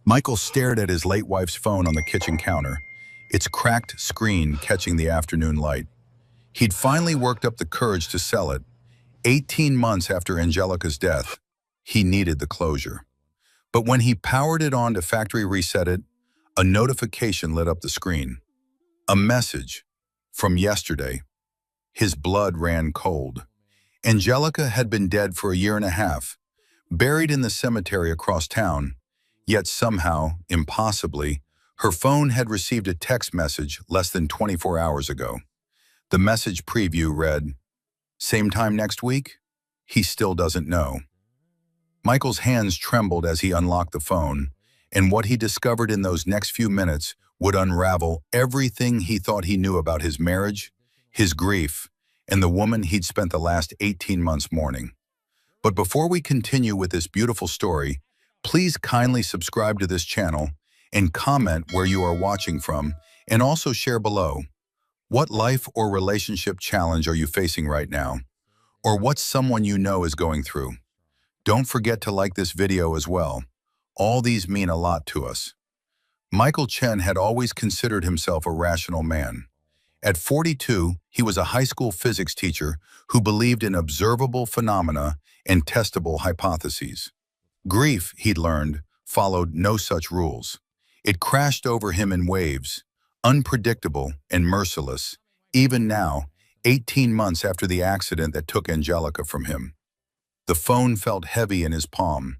Michael stared at his late wife's phone on the kitchen counter, its cracked screen catching the afternoon light. He'd finally worked up the courage to sell it. 18 months after Angelica's death, he needed the closure. But when he powered it on to factory reset it, a notification lit up the screen. A message from yesterday. His blood ran cold. Angelica had been dead for a year and a half, buried in the cemetery across town, yet somehow, impossibly, her phone had received a text message less than 24 hours ago. The message preview read, "Same time next week? He still doesn't know." Michael's hands trembled as he unlocked the phone, and what he discovered in those next few minutes would unravel everything he thought he knew about his marriage, his grief, and the woman he'd spent the last 18 months mourning. But before we continue with this beautiful story, please kindly subscribe to this channel and comment where you are watching from, and also share below. What life or relationship challenge are you facing right now? Or what someone you know is going through? Don't forget to like this video as well. All these mean a lot to us. Michael Chen had always considered himself a rational man. At 42, he was a high school physics teacher who believed in observable phenomena and testable hypotheses. Grief, he'd learned, followed no such rules. It crashed over him in waves, unpredictable and merciless, even now, 18 months after the accident that took Angelica from him. The phone felt heavy in his palm.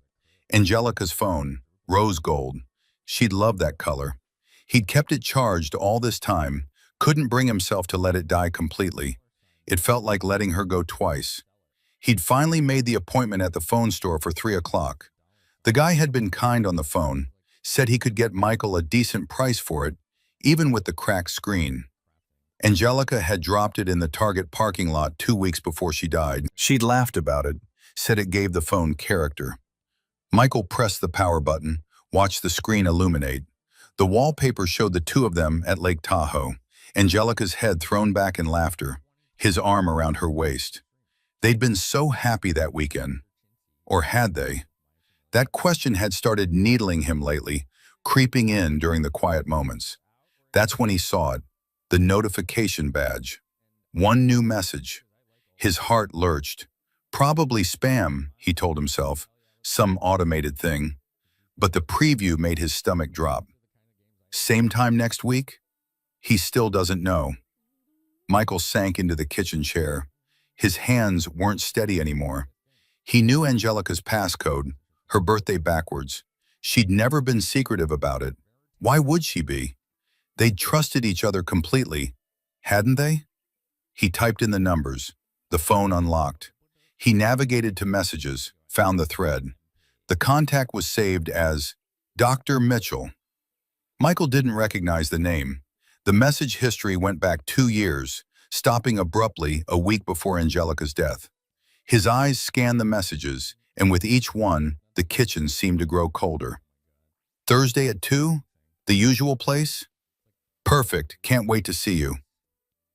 Angelica's phone, rose gold. She'd loved that color. He'd kept it charged all this time, couldn't bring himself to let it die completely. It felt like letting her go twice. He'd finally made the appointment at the phone store for 3 o'clock. The guy had been kind on the phone, said he could get Michael a decent price for it, even with the cracked screen. Angelica had dropped it in the Target parking lot 2 weeks before she died. She'd laughed about it, said it gave the phone character. Michael pressed the power button, watched the screen illuminate. The wallpaper showed the two of them at Lake Tahoe, Angelica's head thrown back in laughter, his arm around her waist. They'd been so happy that weekend. Or had they? That question had started needling him lately, creeping in during the quiet moments. That's when he saw it, the notification badge. One new message. His heart lurched. Probably spam, he told himself, some automated thing. But the preview made his stomach drop. Same time next week? He still doesn't know. Michael sank into the kitchen chair. His hands weren't steady anymore. He knew Angelica's passcode, her birthday backwards. She'd never been secretive about it. Why would she be? They'd trusted each other completely, hadn't they? He typed in the numbers. The phone unlocked. He navigated to messages, found the thread. The contact was saved as Dr. Mitchell. Michael didn't recognize the name. The message history went back 2 years, stopping abruptly a week before Angelica's death. His eyes scanned the messages, and with each one, the kitchen seemed to grow colder. Thursday at 2? The usual place? Perfect, can't wait to see you.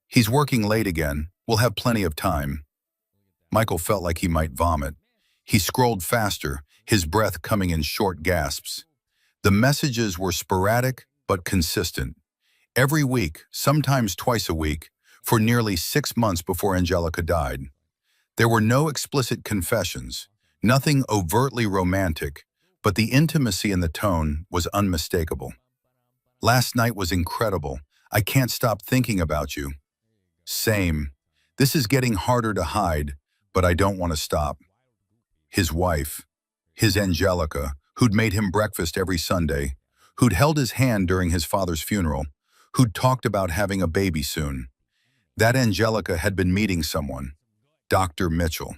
He's working late again, we'll have plenty of time. Michael felt like he might vomit. He scrolled faster, his breath coming in short gasps. The messages were sporadic but consistent. Every week, sometimes twice a week, for nearly 6 months before Angelica died. There were no explicit confessions, nothing overtly romantic, but the intimacy in the tone was unmistakable. Last night was incredible. I can't stop thinking about you. Same. This is getting harder to hide, but I don't want to stop. His wife, his Angelica, who'd made him breakfast every Sunday, who'd held his hand during his father's funeral, who'd talked about having a baby soon. That Angelica had been meeting someone, Dr. Mitchell,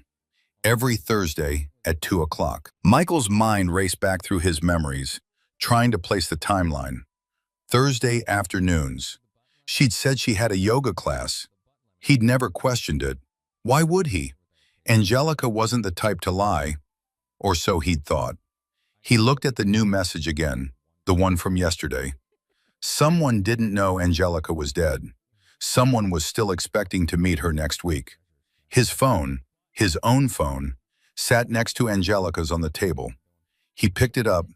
every Thursday at 2 o'clock. Michael's mind raced back through his memories, trying to place the timeline. Thursday afternoons. She'd said she had a yoga class. He'd never questioned it. Why would he? Angelica wasn't the type to lie, or so he'd thought. He looked at the new message again, the one from yesterday. Someone didn't know Angelica was dead. Someone was still expecting to meet her next week. His phone, his own phone, sat next to Angelica's on the table. He picked it up,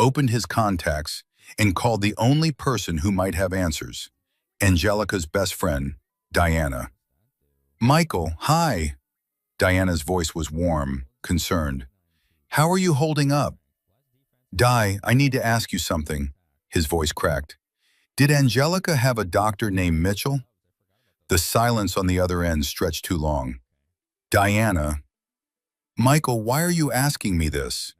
opened his contacts, and called the only person who might have answers, Angelica's best friend, Diana. "Michael, hi." Diana's voice was warm, concerned. "How are you holding up?" "Di, I need to ask you something." His voice cracked. "Did Angelica have a doctor named Mitchell?" The silence on the other end stretched too long. "Diana." "Michael, why are you asking me this?"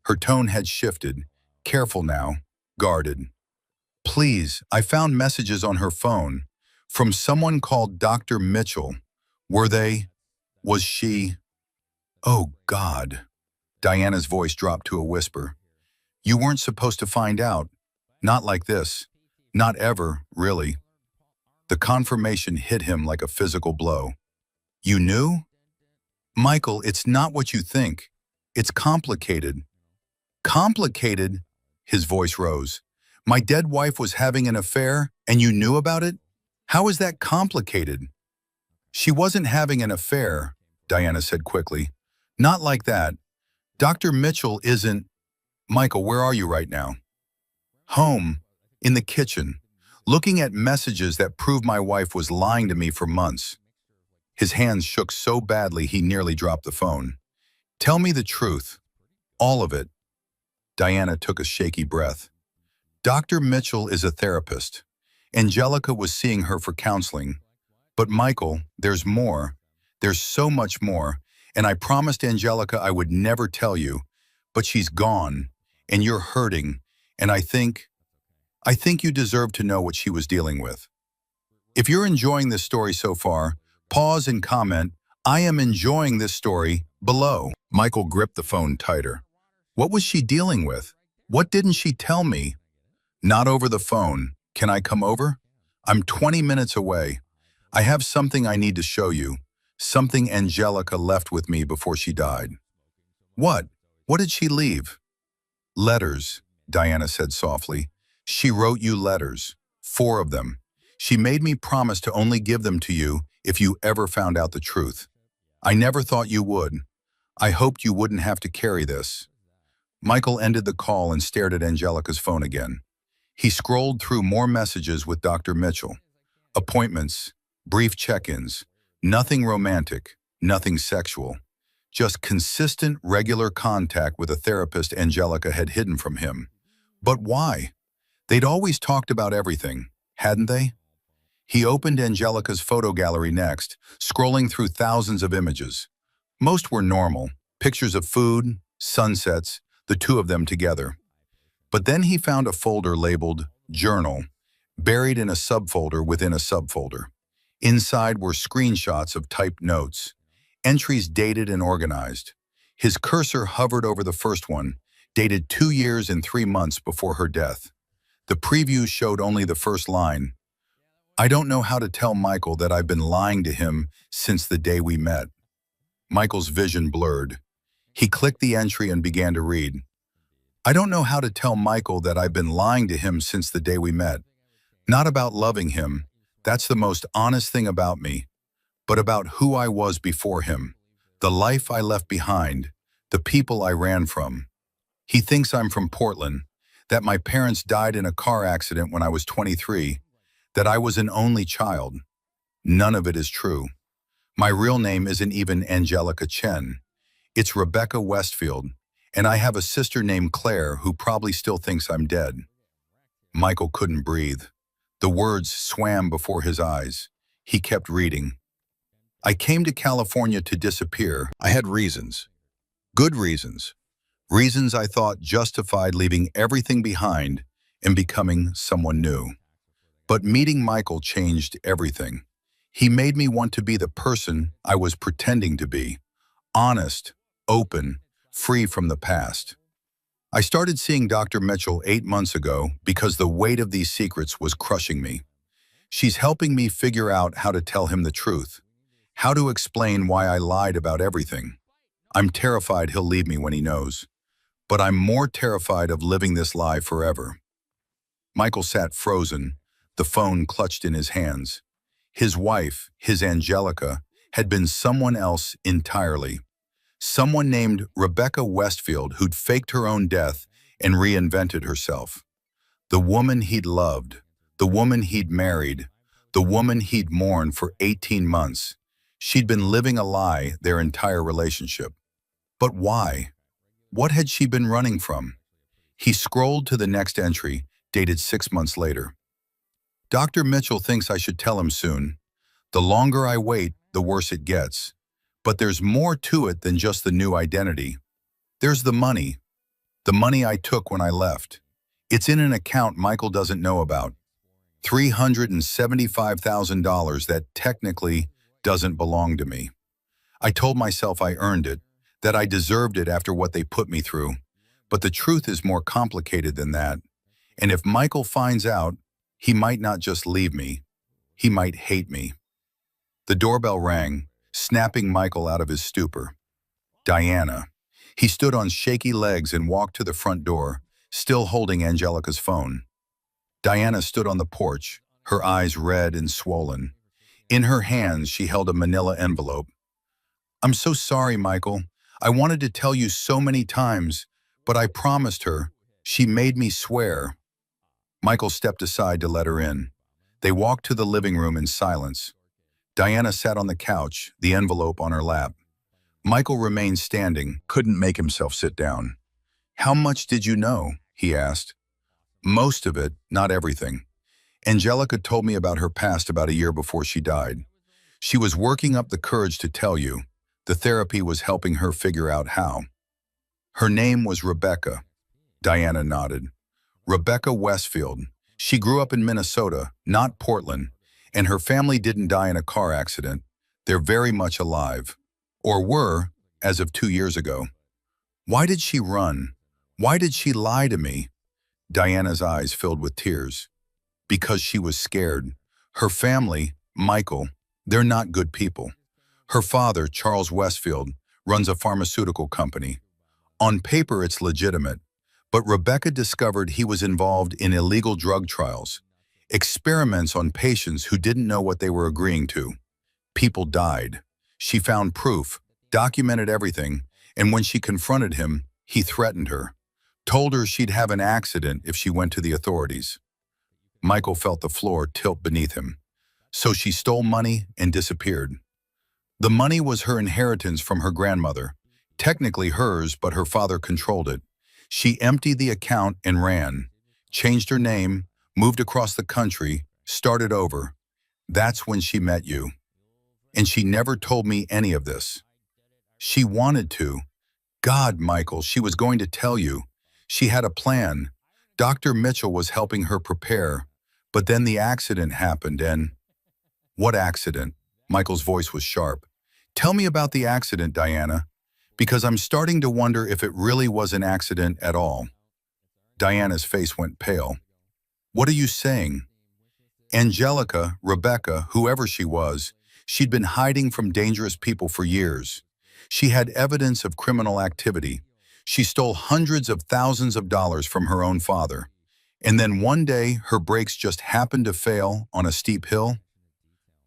Her tone had shifted, careful now, guarded. "Please, I found messages on her phone from someone called Dr. Mitchell. Were they? Was she?" "Oh, God." Diana's voice dropped to a whisper. "You weren't supposed to find out. Not like this. Not ever, really." The confirmation hit him like a physical blow. "You knew?" "Michael, it's not what you think. It's complicated." "Complicated?" His voice rose. "My dead wife was having an affair, and you knew about it? How is that complicated?" "She wasn't having an affair," Diana said quickly. "Not like that. Dr. Mitchell isn't—" "Michael, where are you right now?" "Home, in the kitchen, looking at messages that prove my wife was lying to me for months." His hands shook so badly he nearly dropped the phone. "Tell me the truth. All of it." Diana took a shaky breath. "Dr. Mitchell is a therapist. Angelica was seeing her for counseling. But Michael, there's more. There's so much more. And I promised Angelica I would never tell you. But she's gone. And you're hurting. And I think you deserve to know what she was dealing with." If you're enjoying this story so far, pause and comment, "I am enjoying this story," below. Michael gripped the phone tighter. What was she dealing with? What didn't she tell me? "Not over the phone. Can I come over? I'm 20 minutes away. I have something I need to show you. Something Angelica left with me before she died." "What? What did she leave?" "Letters," Diana said softly. "She wrote you letters. 4 of them. She made me promise to only give them to you if you ever found out the truth. I never thought you would. I hoped you wouldn't have to carry this." Michael ended the call and stared at Angelica's phone again. He scrolled through more messages with Dr. Mitchell. Appointments, brief check-ins, nothing romantic, nothing sexual. Just consistent, regular contact with a therapist Angelica had hidden from him. But why? They'd always talked about everything, hadn't they? He opened Angelica's photo gallery next, scrolling through thousands of images. Most were normal, pictures of food, sunsets, the two of them together. But then he found a folder labeled Journal, buried in a subfolder within a subfolder. Inside were screenshots of typed notes, entries dated and organized. His cursor hovered over the first one, dated 2 years and 3 months before her death. The preview showed only the first line. "I don't know how to tell Michael that I've been lying to him since the day we met." Michael's vision blurred. He clicked the entry and began to read. "I don't know how to tell Michael that I've been lying to him since the day we met. Not about loving him, that's the most honest thing about me, but about who I was before him, the life I left behind, the people I ran from. He thinks I'm from Portland, that my parents died in a car accident when I was 23, that I was an only child. None of it is true. My real name isn't even Angelica Chen. It's Rebecca Westfield, and I have a sister named Claire who probably still thinks I'm dead." Michael couldn't breathe. The words swam before his eyes. He kept reading. "I came to California to disappear. I had reasons. Good reasons. Reasons I thought justified leaving everything behind and becoming someone new. But meeting Michael changed everything. He made me want to be the person I was pretending to be. Honest, open, free from the past. I started seeing Dr. Mitchell 8 months ago because the weight of these secrets was crushing me. She's helping me figure out how to tell him the truth, how to explain why I lied about everything. I'm terrified he'll leave me when he knows, but I'm more terrified of living this lie forever." Michael sat frozen, the phone clutched in his hands. His wife, his Angelica, had been someone else entirely. Someone named Rebecca Westfield who'd faked her own death and reinvented herself. The woman he'd loved, the woman he'd married, the woman he'd mourned for 18 months. She'd been living a lie their entire relationship. But why? What had she been running from? He scrolled to the next entry, dated 6 months later. Dr. Mitchell thinks I should tell him soon. The longer I wait, the worse it gets. But there's more to it than just the new identity. There's the money I took when I left. It's in an account Michael doesn't know about. $375,000 that technically doesn't belong to me. I told myself I earned it, that I deserved it after what they put me through. But the truth is more complicated than that. And if Michael finds out, he might not just leave me. He might hate me. The doorbell rang, snapping Michael out of his stupor. Diana. He stood on shaky legs and walked to the front door, still holding Angelica's phone. Diana stood on the porch, her eyes red and swollen. In her hands, she held a manila envelope. "I'm so sorry, Michael. I wanted to tell you so many times, but I promised her. She made me swear." Michael stepped aside to let her in. They walked to the living room in silence. Diana sat on the couch, the envelope on her lap. Michael remained standing, couldn't make himself sit down. "How much did you know?" he asked. "Most of it, not everything. Angelica told me about her past about a year before she died. She was working up the courage to tell you. The therapy was helping her figure out how." "Her name was Rebecca." Diana nodded. "Rebecca Westfield. She grew up in Minnesota, not Portland, and her family didn't die in a car accident. They're very much alive. Or were, as of 2 years ago." "Why did she run? Why did she lie to me?" Diana's eyes filled with tears. "Because she was scared. Her family, Michael, they're not good people. Her father, Charles Westfield, runs a pharmaceutical company. On paper, it's legitimate, but Rebecca discovered he was involved in illegal drug trials, experiments on patients who didn't know what they were agreeing to. People died. She found proof, documented everything, and when she confronted him, he threatened her, told her she'd have an accident if she went to the authorities." Michael felt the floor tilt beneath him. "So she stole money and disappeared." "The money was her inheritance from her grandmother. Technically hers, but her father controlled it. She emptied the account and ran. Changed her name, moved across the country, started over. That's when she met you. And she never told me any of this. She wanted to. God, Michael, she was going to tell you. She had a plan. Dr. Mitchell was helping her prepare. But then the accident happened and—" "What accident?" Michael's voice was sharp. "Tell me about the accident, Diana, because I'm starting to wonder if it really was an accident at all." Diana's face went pale. "What are you saying?" "Angelica, Rebecca, whoever she was, she'd been hiding from dangerous people for years. She had evidence of criminal activity. She stole hundreds of thousands of dollars from her own father. And then one day, her brakes just happened to fail on a steep hill."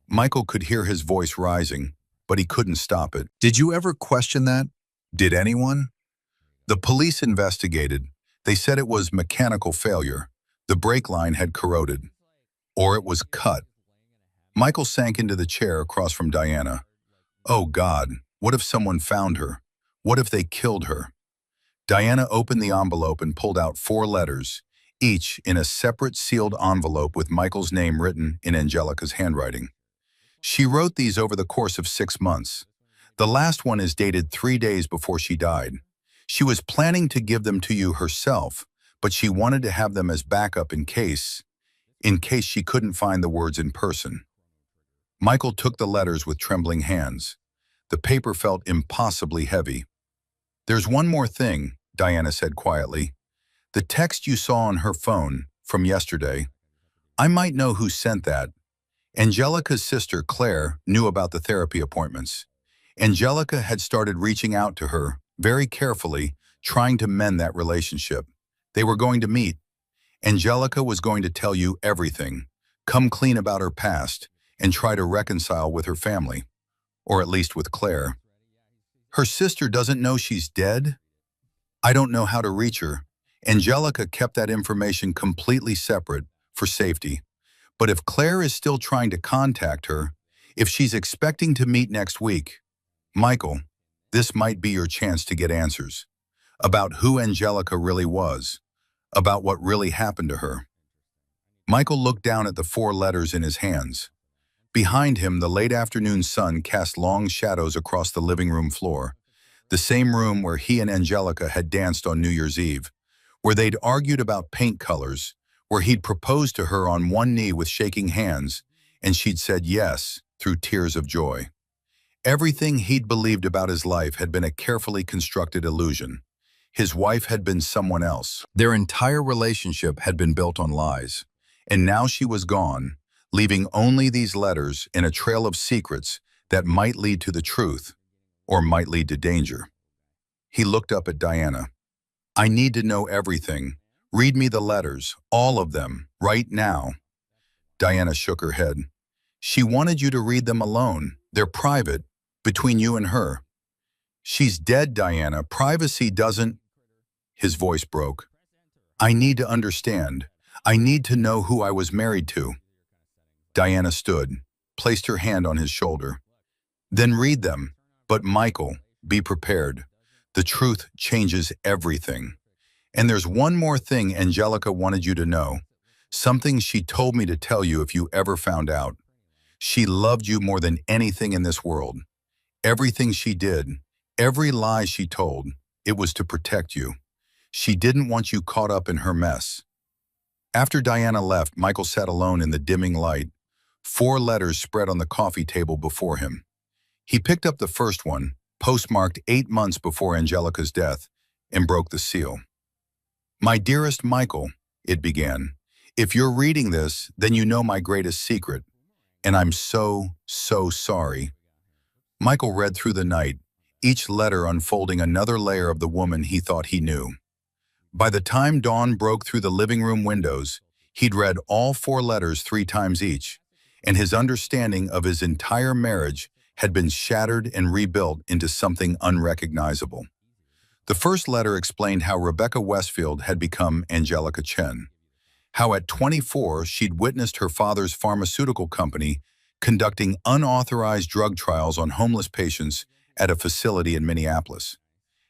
Michael could hear his voice rising, but he couldn't stop it. "Did you ever question that? Did anyone?" "The police investigated. They said it was mechanical failure. The brake line had corroded. Or it was cut." Michael sank into the chair across from Diana. "Oh God, what if someone found her? What if they killed her?" Diana opened the envelope and pulled out 4 letters, each in a separate sealed envelope with Michael's name written in Angelica's handwriting. "She wrote these over the course of 6 months. The last one is dated 3 days before she died. She was planning to give them to you herself, but she wanted to have them as backup in case she couldn't find the words in person." Michael took the letters with trembling hands. The paper felt impossibly heavy. "There's one more thing," Diana said quietly. "The text you saw on her phone from yesterday. I might know who sent that. Angelica's sister, Claire, knew about the therapy appointments. Angelica had started reaching out to her, very carefully, trying to mend that relationship. They were going to meet. Angelica was going to tell you everything, come clean about her past, and try to reconcile with her family. Or at least with Claire. Her sister doesn't know she's dead? I don't know how to reach her. Angelica kept that information completely separate for safety. But if Claire is still trying to contact her, if she's expecting to meet next week, Michael, this might be your chance to get answers about who Angelica really was, about what really happened to her. Michael looked down at the 4 letters in his hands. Behind him, the late afternoon sun cast long shadows across the living room floor, the same room where he and Angelica had danced on New Year's Eve, where they'd argued about paint colors, where he'd proposed to her on one knee with shaking hands, and she'd said yes through tears of joy. Everything he'd believed about his life had been a carefully constructed illusion. His wife had been someone else. Their entire relationship had been built on lies. And now she was gone, leaving only these letters in a trail of secrets that might lead to the truth, or might lead to danger. He looked up at Diana. "I need to know everything. Read me the letters, all of them, right now." Diana shook her head. "She wanted you to read them alone. They're private, between you and her." "She's dead, Diana. Privacy doesn't—" His voice broke. "I need to understand. I need to know who I was married to." Diana stood, placed her hand on his shoulder. "Then read them. But Michael, be prepared. The truth changes everything. And there's one more thing Angelica wanted you to know. Something she told me to tell you if you ever found out. She loved you more than anything in this world. Everything she did, every lie she told, it was to protect you. She didn't want you caught up in her mess." After Diana left, Michael sat alone in the dimming light, 4 letters spread on the coffee table before him. He picked up the first one, postmarked 8 months before Angelica's death, and broke the seal. "My dearest Michael," it began, "if you're reading this, then you know my greatest secret, and I'm so, so sorry." Michael read through the night, each letter unfolding another layer of the woman he thought he knew. By the time dawn broke through the living room windows, he'd read all 4 letters 3 times each, and his understanding of his entire marriage had been shattered and rebuilt into something unrecognizable. The first letter explained how Rebecca Westfield had become Angelica Chen, how at 24 she'd witnessed her father's pharmaceutical company conducting unauthorized drug trials on homeless patients at a facility in Minneapolis,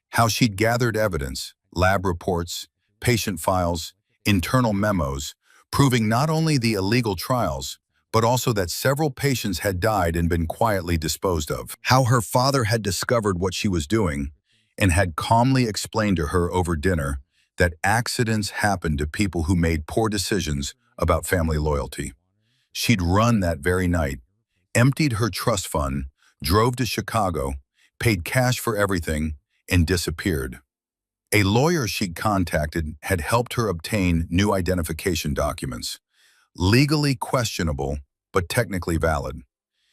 how she'd gathered evidence, lab reports, patient files, internal memos, proving not only the illegal trials, but also that several patients had died and been quietly disposed of, how her father had discovered what she was doing and had calmly explained to her over dinner that accidents happened to people who made poor decisions about family loyalty. She'd run that very night, emptied her trust fund, drove to Chicago, paid cash for everything, and disappeared. A lawyer she'd contacted had helped her obtain new identification documents, legally questionable but technically valid.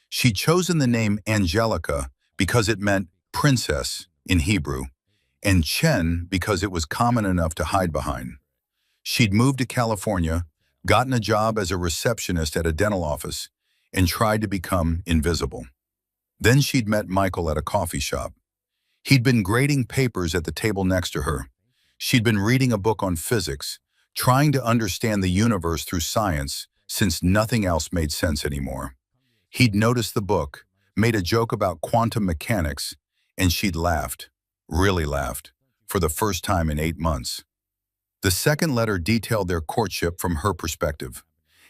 She'd chosen the name Angelica because it meant princess in Hebrew, and Chen because it was common enough to hide behind. She'd moved to California, gotten a job as a receptionist at a dental office, and tried to become invisible. Then she'd met Michael at a coffee shop. He'd been grading papers at the table next to her. She'd been reading a book on physics, trying to understand the universe through science since nothing else made sense anymore. He'd noticed the book, made a joke about quantum mechanics, and she'd laughed, really laughed, for the first time in 8 months. The second letter detailed their courtship from her perspective,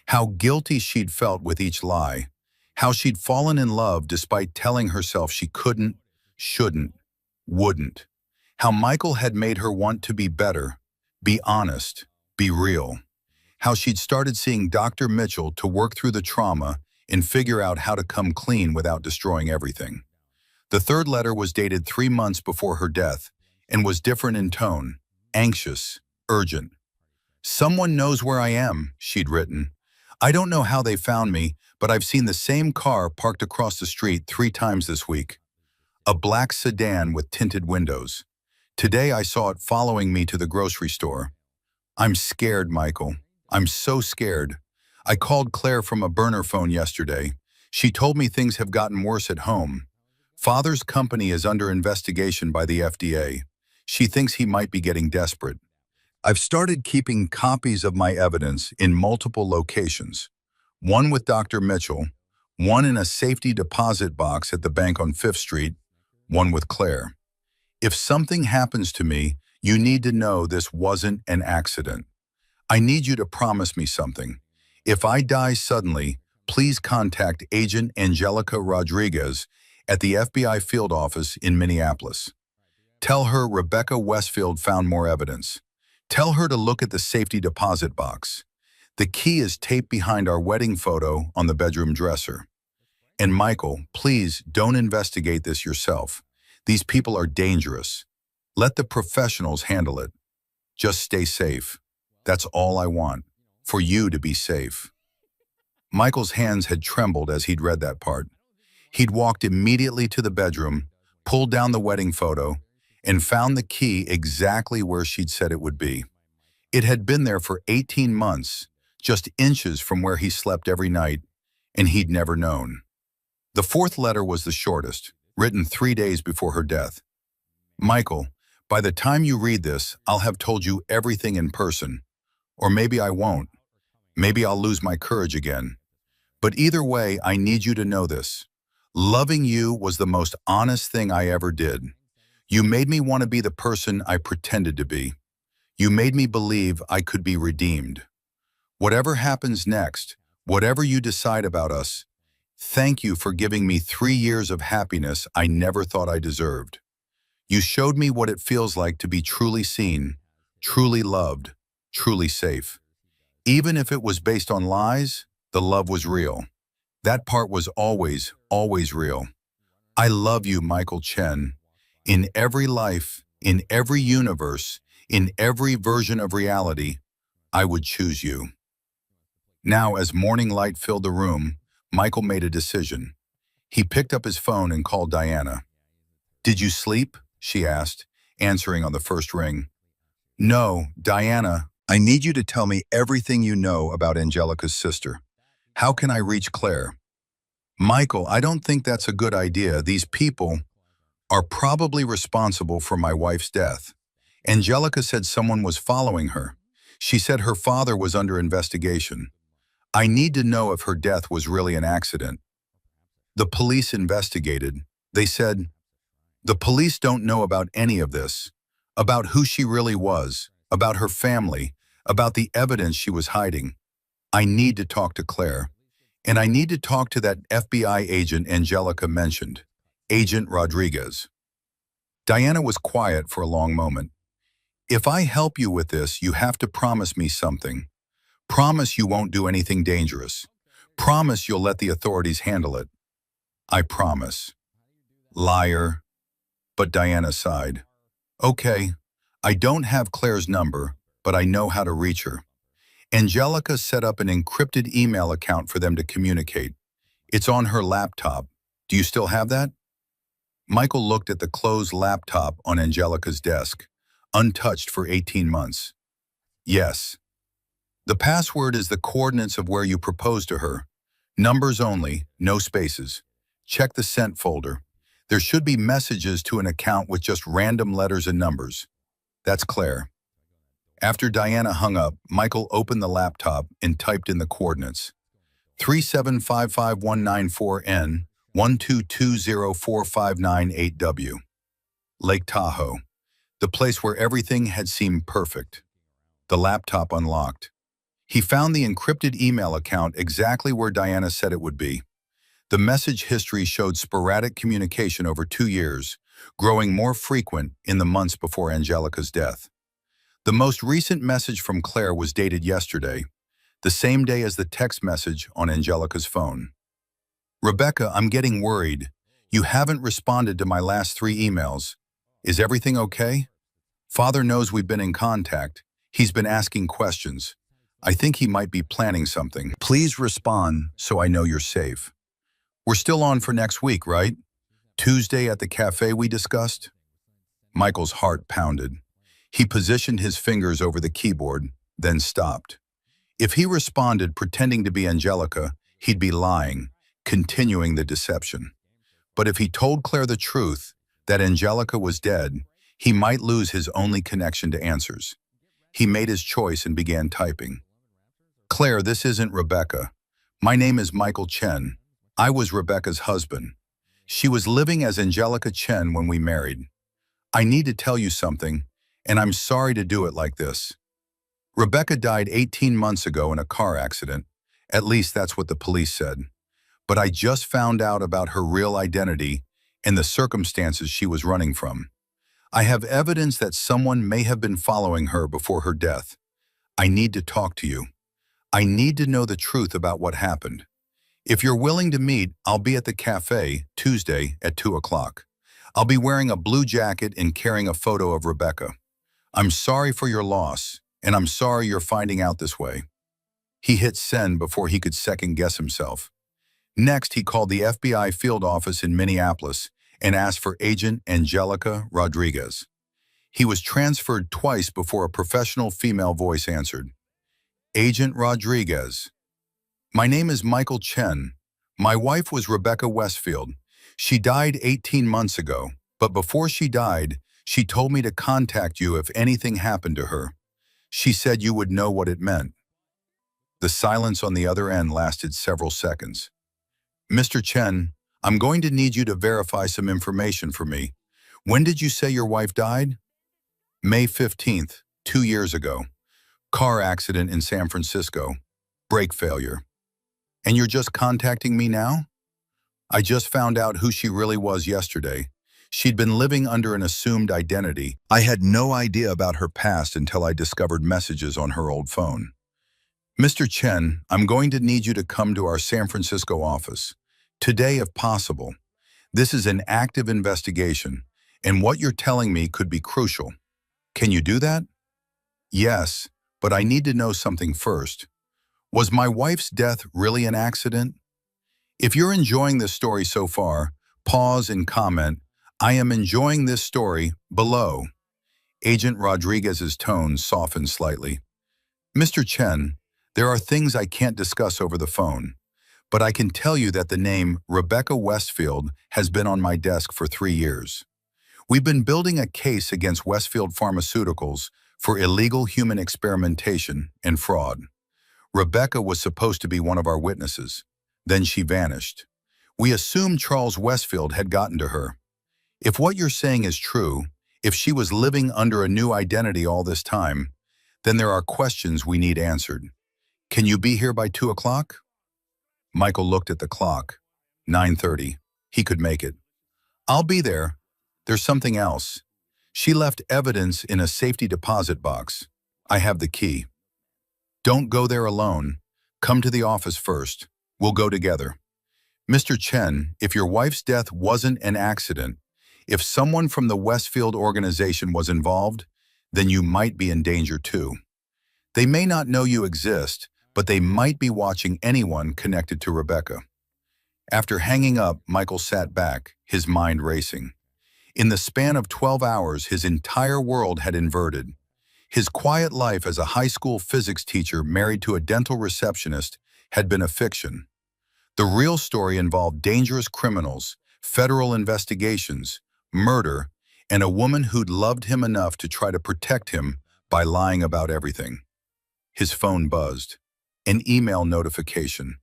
how guilty she'd felt with each lie, how she'd fallen in love despite telling herself she couldn't, shouldn't, wouldn't, how Michael had made her want to be better, be honest, be real, how she'd started seeing Dr. Mitchell to work through the trauma and figure out how to come clean without destroying everything. The third letter was dated 3 months before her death and was different in tone, anxious, urgent. "Someone knows where I am," she'd written. "I don't know how they found me, but I've seen the same car parked across the street 3 times this week. A black sedan with tinted windows. Today I saw it following me to the grocery store. I'm scared, Michael. I'm so scared. I called Claire from a burner phone yesterday. She told me things have gotten worse at home. Father's company is under investigation by the FDA. She thinks he might be getting desperate. I've started keeping copies of my evidence in multiple locations. One with Dr. Mitchell, one in a safety deposit box at the bank on 5th Street, one with Claire. If something happens to me, you need to know this wasn't an accident. I need you to promise me something. If I die suddenly, please contact Agent Angelica Rodriguez at the FBI field office in Minneapolis. Tell her Rebecca Westfield found more evidence. Tell her to look at the safety deposit box. The key is taped behind our wedding photo on the bedroom dresser. And Michael, please don't investigate this yourself. These people are dangerous. Let the professionals handle it. Just stay safe. That's all I want, for you to be safe. Michael's hands had trembled as he'd read that part. He'd walked immediately to the bedroom, pulled down the wedding photo, and found the key exactly where she'd said it would be. It had been there for 18 months, just inches from where he slept every night, and he'd never known. The fourth letter was the shortest, written 3 days before her death. Michael, by the time you read this, I'll have told you everything in person. Or maybe I won't. Maybe I'll lose my courage again. But either way, I need you to know this. Loving you was the most honest thing I ever did. You made me want to be the person I pretended to be. You made me believe I could be redeemed. Whatever happens next, whatever you decide about us, thank you for giving me 3 years of happiness I never thought I deserved. You showed me what it feels like to be truly seen, truly loved, truly safe. Even if it was based on lies, the love was real. That part was always, always real. I love you, Michael Chen. In every life, in every universe, in every version of reality, I would choose you. Now, as morning light filled the room, Michael made a decision. He picked up his phone and called Diana. "Did you sleep?" she asked, answering on the first ring. "No, Diana, I need you to tell me everything you know about Angelica's sister. How can I reach Claire?" "Michael, I don't think that's a good idea. These people are probably responsible for my wife's death. Angelica said someone was following her. She said her father was under investigation. I need to know if her death was really an accident." The police investigated. They said, "The police don't know about any of this, about who she really was, about her family, about the evidence she was hiding. I need to talk to Claire. And I need to talk to that FBI agent Angelica mentioned, Agent Rodriguez." Diana was quiet for a long moment. "If I help you with this, you have to promise me something. Promise you won't do anything dangerous. Promise you'll let the authorities handle it." "I promise." Liar. But Diana sighed. "Okay, I don't have Claire's number, but I know how to reach her. Angelica set up an encrypted email account for them to communicate. It's on her laptop. Do you still have that?" Michael looked at the closed laptop on Angelica's desk, untouched for 18 months. "Yes. The password is the coordinates of where you proposed to her. Numbers only, no spaces. Check the sent folder. There should be messages to an account with just random letters and numbers. That's Claire." After Diana hung up, Michael opened the laptop and typed in the coordinates. 3755194N, 1220459 Lake Tahoe, the place where everything had seemed perfect. The laptop unlocked. He found the encrypted email account exactly where Diana said it would be. The message history showed sporadic communication over 2 years, growing more frequent in the months before Angelica's death. The most recent message from Claire was dated yesterday, the same day as the text message on Angelica's phone. "Rebecca, I'm getting worried. You haven't responded to my last 3 emails. Is everything okay? Father knows we've been in contact. He's been asking questions. I think he might be planning something. Please respond so I know you're safe. We're still on for next week, right? Tuesday at the cafe we discussed?" Michael's heart pounded. He positioned his fingers over the keyboard, then stopped. If he responded pretending to be Angelica, he'd be lying, continuing the deception. But if he told Claire the truth, that Angelica was dead, he might lose his only connection to answers. He made his choice and began typing. Claire, this isn't Rebecca. My name is Michael Chen. I was Rebecca's husband. She was living as Angelica Chen when we married. I need to tell you something, and I'm sorry to do it like this. Rebecca died 18 months ago in a car accident. At least that's what the police said. But I just found out about her real identity and the circumstances she was running from. I have evidence that someone may have been following her before her death. I need to talk to you. I need to know the truth about what happened. If you're willing to meet, I'll be at the cafe Tuesday at 2 o'clock. I'll be wearing a blue jacket and carrying a photo of Rebecca. I'm sorry for your loss, and I'm sorry you're finding out this way. He hit send before he could second-guess himself. Next, he called the FBI field office in Minneapolis and asked for Agent Angelica Rodriguez. He was transferred twice before a professional female voice answered. Agent Rodriguez. My name is Michael Chen. My wife was Rebecca Westfield. She died 18 months ago, but before she died, she told me to contact you if anything happened to her. She said you would know what it meant. The silence on the other end lasted several seconds. Mr. Chen, I'm going to need you to verify some information for me. When did you say your wife died? May 15th, 2 years ago. Car accident in San Francisco. Brake failure. And you're just contacting me now? I just found out who she really was yesterday. She'd been living under an assumed identity. I had no idea about her past until I discovered messages on her old phone. Mr. Chen, I'm going to need you to come to our San Francisco office. Today, if possible. This is an active investigation, and what you're telling me could be crucial. Can you do that? Yes, but I need to know something first. Was my wife's death really an accident? If you're enjoying this story so far, pause and comment, I am enjoying this story, below. Agent Rodriguez's tone softened slightly. Mr. Chen, there are things I can't discuss over the phone, but I can tell you that the name Rebecca Westfield has been on my desk for 3 years. We've been building a case against Westfield Pharmaceuticals for illegal human experimentation and fraud. Rebecca was supposed to be one of our witnesses. Then she vanished. We assumed Charles Westfield had gotten to her. If what you're saying is true, if she was living under a new identity all this time, then there are questions we need answered. Can you be here by 2 o'clock? Michael looked at the clock. 9:30. He could make it. I'll be there. There's something else. She left evidence in a safety deposit box. I have the key. Don't go there alone. Come to the office first. We'll go together. Mr. Chen, if your wife's death wasn't an accident, if someone from the Westfield organization was involved, then you might be in danger too. They may not know you exist, but they might be watching anyone connected to Rebecca. After hanging up, Michael sat back, his mind racing. In the span of 12 hours, his entire world had inverted. His quiet life as a high school physics teacher married to a dental receptionist had been a fiction. The real story involved dangerous criminals, federal investigations, murder, and a woman who'd loved him enough to try to protect him by lying about everything. His phone buzzed. An email notification.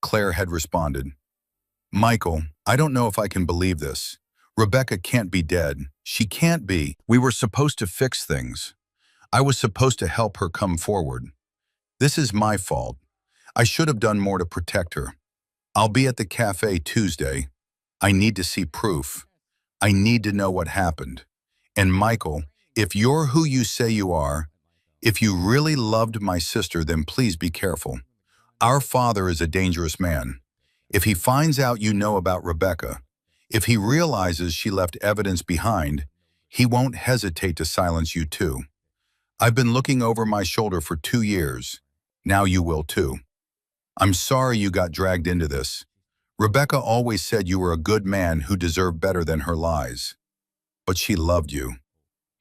Claire had responded. Michael, I don't know if I can believe this. Rebecca can't be dead. She can't be. We were supposed to fix things. I was supposed to help her come forward. This is my fault. I should have done more to protect her. I'll be at the cafe Tuesday. I need to see proof. I need to know what happened. And Michael, if you're who you say you are, if you really loved my sister, then please be careful. Our father is a dangerous man. If he finds out you know about Rebecca, if he realizes she left evidence behind, he won't hesitate to silence you too. I've been looking over my shoulder for 2 years. Now you will too. I'm sorry you got dragged into this. Rebecca always said you were a good man who deserved better than her lies. But she loved you.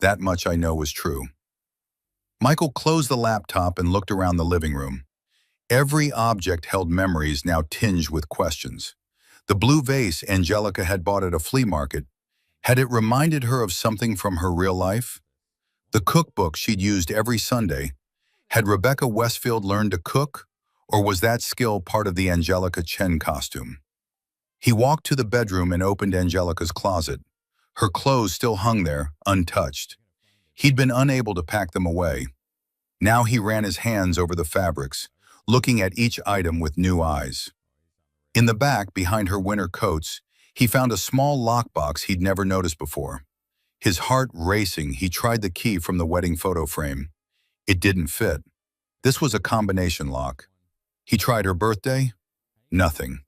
That much I know was true. Michael closed the laptop and looked around the living room. Every object held memories now tinged with questions. The blue vase Angelica had bought at a flea market, had it reminded her of something from her real life? The cookbook she'd used every Sunday. Had Rebecca Westfield learned to cook, or was that skill part of the Angelica Chen costume? He walked to the bedroom and opened Angelica's closet. Her clothes still hung there, untouched. He'd been unable to pack them away. Now he ran his hands over the fabrics, looking at each item with new eyes. In the back, behind her winter coats, he found a small lockbox he'd never noticed before. His heart racing, he tried the key from the wedding photo frame. It didn't fit. This was a combination lock. He tried her birthday. Nothing.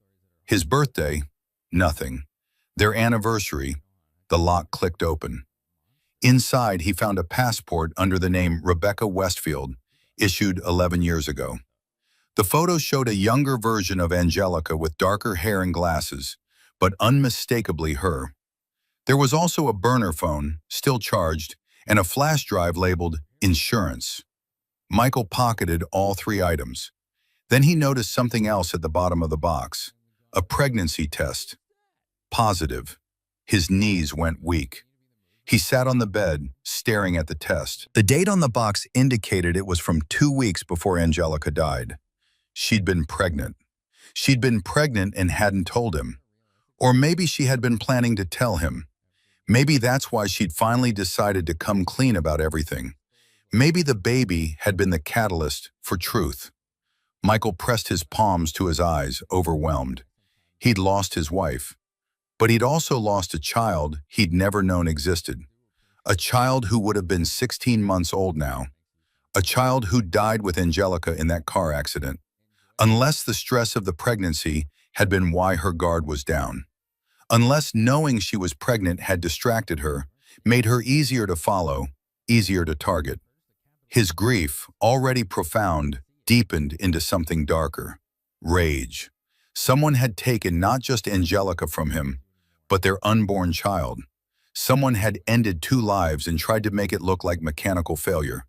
His birthday. Nothing. Their anniversary. The lock clicked open. Inside, he found a passport under the name Rebecca Westfield, issued 11 years ago. The photo showed a younger version of Angelica with darker hair and glasses, but unmistakably her. There was also a burner phone, still charged, and a flash drive labeled Insurance. Michael pocketed all three items. Then he noticed something else at the bottom of the box, a pregnancy test. Positive. His knees went weak. He sat on the bed, staring at the test. The date on the box indicated it was from 2 weeks before Angelica died. She'd been pregnant. She'd been pregnant and hadn't told him. Or maybe she had been planning to tell him. Maybe that's why she'd finally decided to come clean about everything. Maybe the baby had been the catalyst for truth. Michael pressed his palms to his eyes, overwhelmed. He'd lost his wife. But he'd also lost a child he'd never known existed. A child who would have been 16 months old now. A child who died with Angelica in that car accident. Unless the stress of the pregnancy had been why her guard was down. Unless knowing she was pregnant had distracted her, made her easier to follow, easier to target. His grief, already profound, deepened into something darker. Rage. Someone had taken not just Angelica from him, but their unborn child. Someone had ended 2 lives and tried to make it look like mechanical failure.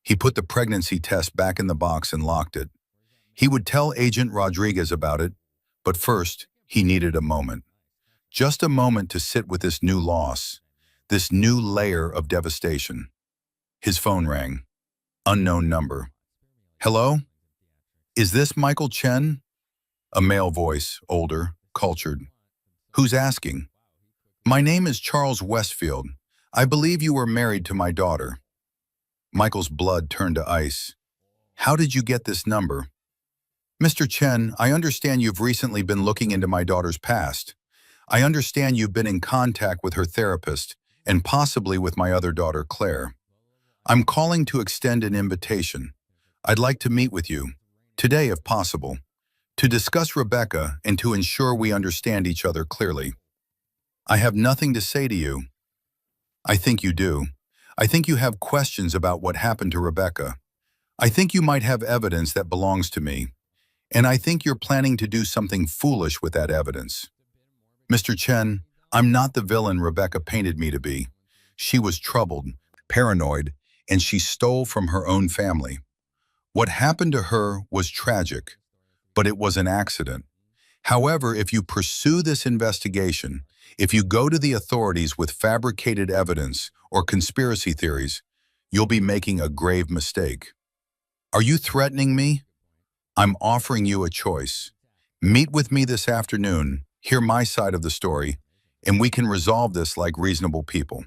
He put the pregnancy test back in the box and locked it. He would tell Agent Rodriguez about it, but first, he needed a moment. Just a moment to sit with this new loss, this new layer of devastation. His phone rang. Unknown number. Hello? Is this Michael Chen? A male voice, older, cultured. Who's asking? My name is Charles Westfield. I believe you were married to my daughter. Michael's blood turned to ice. How did you get this number? Mr. Chen, I understand you've recently been looking into my daughter's past. I understand you've been in contact with her therapist and possibly with my other daughter, Claire. I'm calling to extend an invitation. I'd like to meet with you, today if possible, to discuss Rebecca and to ensure we understand each other clearly. I have nothing to say to you. I think you do. I think you have questions about what happened to Rebecca. I think you might have evidence that belongs to me. And I think you're planning to do something foolish with that evidence. Mr. Chen, I'm not the villain Rebecca painted me to be. She was troubled, paranoid, and she stole from her own family. What happened to her was tragic, but it was an accident. However, if you pursue this investigation, if you go to the authorities with fabricated evidence or conspiracy theories, you'll be making a grave mistake. Are you threatening me? I'm offering you a choice. Meet with me this afternoon, hear my side of the story, and we can resolve this like reasonable people.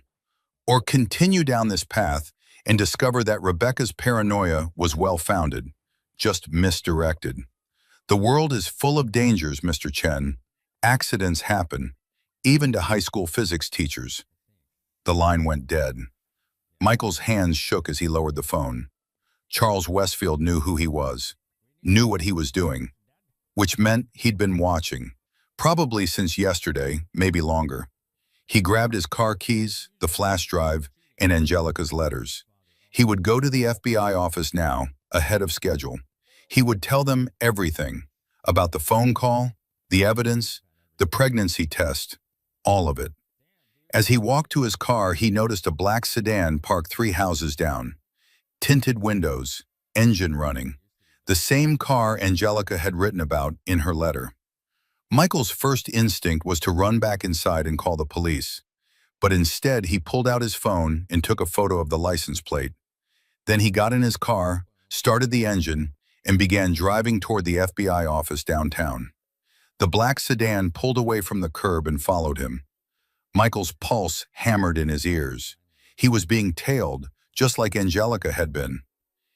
Or continue down this path and discover that Rebecca's paranoia was well-founded, just misdirected. The world is full of dangers, Mr. Chen. Accidents happen, even to high school physics teachers. The line went dead. Michael's hands shook as he lowered the phone. Charles Westfield knew who he was, knew what he was doing, which meant he'd been watching, probably since yesterday, maybe longer. He grabbed his car keys, the flash drive, and Angelica's letters. He would go to the FBI office now, ahead of schedule. He would tell them everything about the phone call, the evidence, the pregnancy test, all of it. As he walked to his car, he noticed a black sedan parked 3 houses down. Tinted windows, engine running. The same car Angelica had written about in her letter. Michael's first instinct was to run back inside and call the police. But instead, he pulled out his phone and took a photo of the license plate. Then he got in his car, started the engine, and began driving toward the FBI office downtown. The black sedan pulled away from the curb and followed him. Michael's pulse hammered in his ears. He was being tailed, just like Angelica had been.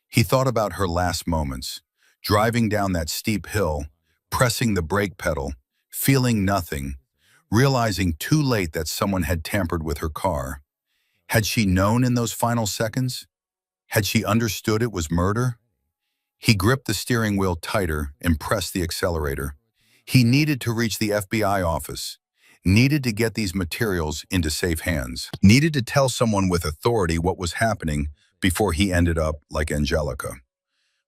He thought about her last moments, driving down that steep hill, pressing the brake pedal, feeling nothing, realizing too late that someone had tampered with her car. Had she known in those final seconds? Had she understood it was murder? He gripped the steering wheel tighter and pressed the accelerator. He needed to reach the FBI office, needed to get these materials into safe hands, needed to tell someone with authority what was happening before he ended up like Angelica.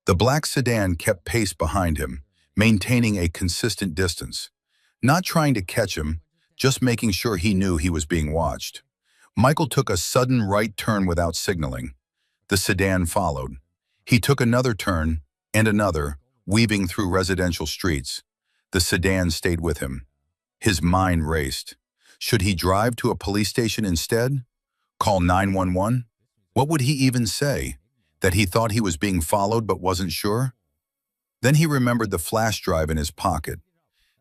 The black sedan kept pace behind him, maintaining a consistent distance, not trying to catch him, just making sure he knew he was being watched. Michael took a sudden right turn without signaling. The sedan followed. He took another turn and another, weaving through residential streets. The sedan stayed with him. His mind raced. Should he drive to a police station instead? Call 911? What would he even say? That he thought he was being followed but wasn't sure? Then he remembered the flash drive in his pocket,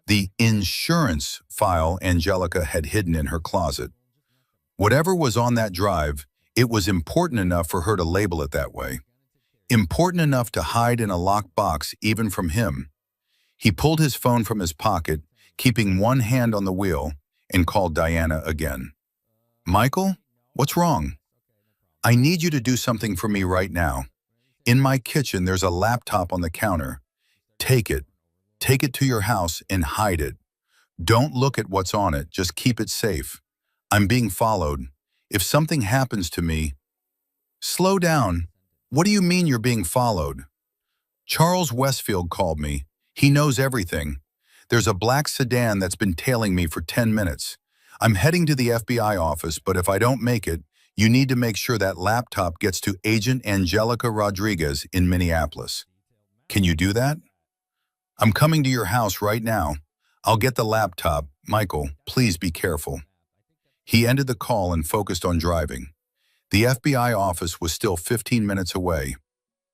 the insurance file Angelica had hidden in her closet. Whatever was on that drive, it was important enough for her to label it that way. Important enough to hide in a locked box even from him. He pulled his phone from his pocket, keeping one hand on the wheel, and called Diana again. Michael, what's wrong? I need you to do something for me right now. In my kitchen, there's a laptop on the counter. Take it. Take it to your house and hide it. Don't look at what's on it, just keep it safe. I'm being followed. If something happens to me... Slow down. What do you mean you're being followed? Charles Westfield called me. He knows everything. There's a black sedan that's been tailing me for 10 minutes. I'm heading to the FBI office, but if I don't make it, you need to make sure that laptop gets to Agent Angelica Rodriguez in Minneapolis. Can you do that? I'm coming to your house right now. I'll get the laptop. Michael, please be careful. He ended the call and focused on driving. The FBI office was still 15 minutes away.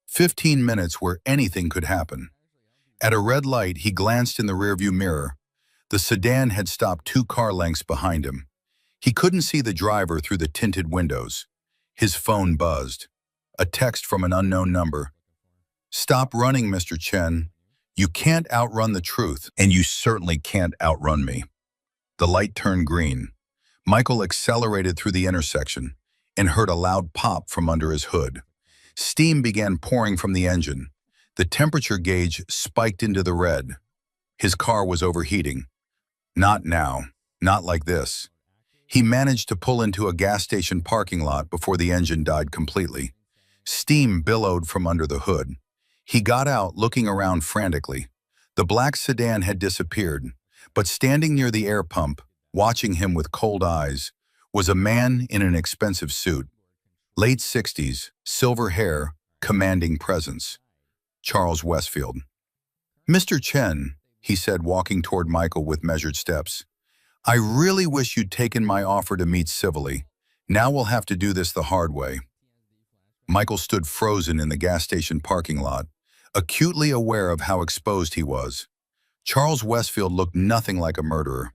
15 minutes where anything could happen. At a red light, he glanced in the rearview mirror. The sedan had stopped 2 car lengths behind him. He couldn't see the driver through the tinted windows. His phone buzzed. A text from an unknown number. Stop running, Mr. Chen. You can't outrun the truth, and you certainly can't outrun me. The light turned green. Michael accelerated through the intersection and heard a loud pop from under his hood. Steam began pouring from the engine. The temperature gauge spiked into the red. His car was overheating. Not now. Not like this. He managed to pull into a gas station parking lot before the engine died completely. Steam billowed from under the hood. He got out, looking around frantically. The black sedan had disappeared, but standing near the air pump, watching him with cold eyes, was a man in an expensive suit. Late 60s, silver hair, commanding presence. Charles Westfield. Mr. Chen, he said, walking toward Michael with measured steps. I really wish you'd taken my offer to meet civilly. Now we'll have to do this the hard way. Michael stood frozen in the gas station parking lot, acutely aware of how exposed he was. Charles Westfield looked nothing like a murderer.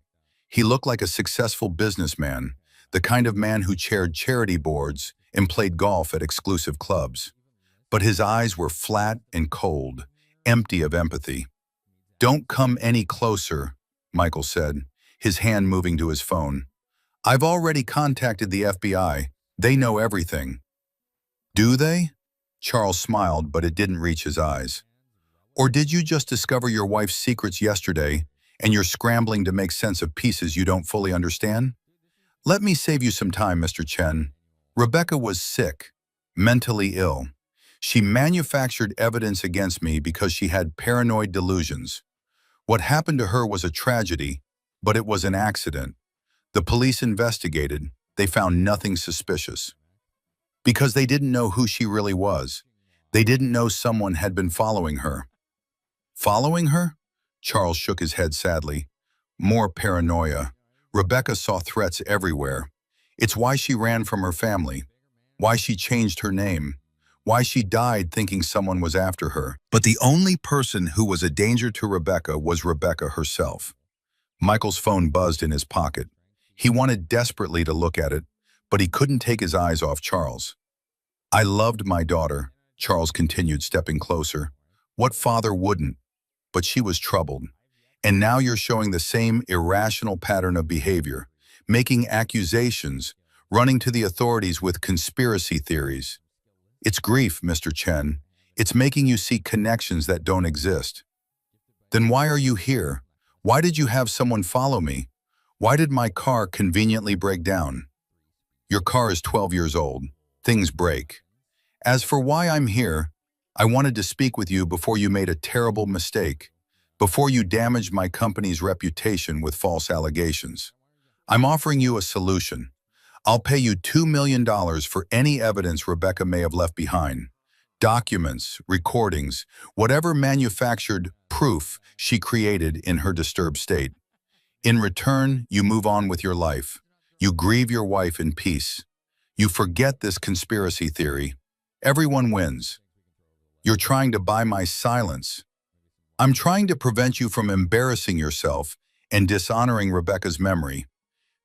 He looked like a successful businessman, the kind of man who chaired charity boards and played golf at exclusive clubs. But his eyes were flat and cold, empty of empathy. Don't come any closer, Michael said, his hand moving to his phone. I've already contacted the FBI. They know everything. Do they? Charles smiled, but it didn't reach his eyes. Or did you just discover your wife's secrets yesterday and you're scrambling to make sense of pieces you don't fully understand? Let me save you some time, Mr. Chen. Rebecca was sick, mentally ill. She manufactured evidence against me because she had paranoid delusions. What happened to her was a tragedy, but it was an accident. The police investigated. They found nothing suspicious. Because they didn't know who she really was. They didn't know someone had been following her. Following her? Charles shook his head sadly. More paranoia. Rebecca saw threats everywhere. It's why she ran from her family, why she changed her name, why she died thinking someone was after her. But the only person who was a danger to Rebecca was Rebecca herself. Michael's phone buzzed in his pocket. He wanted desperately to look at it, but he couldn't take his eyes off Charles. "I loved my daughter," Charles continued, stepping closer. "What father wouldn't?" But she was troubled. "And now you're showing the same irrational pattern of behavior, making accusations, running to the authorities with conspiracy theories. It's grief, Mr. Chen. It's making you see connections that don't exist. Then why are you here? Why did you have someone follow me? Why did my car conveniently break down?" "Your car is 12 years old. Things break. As for why I'm here, I wanted to speak with you before you made a terrible mistake, before you damaged my company's reputation with false allegations. I'm offering you a solution. I'll pay you $2 million for any evidence Rebecca may have left behind. Documents, recordings, whatever manufactured proof she created in her disturbed state. In return, you move on with your life. You grieve your wife in peace. You forget this conspiracy theory. Everyone wins. You're trying to buy my silence. I'm trying to prevent you from embarrassing yourself and dishonoring Rebecca's memory.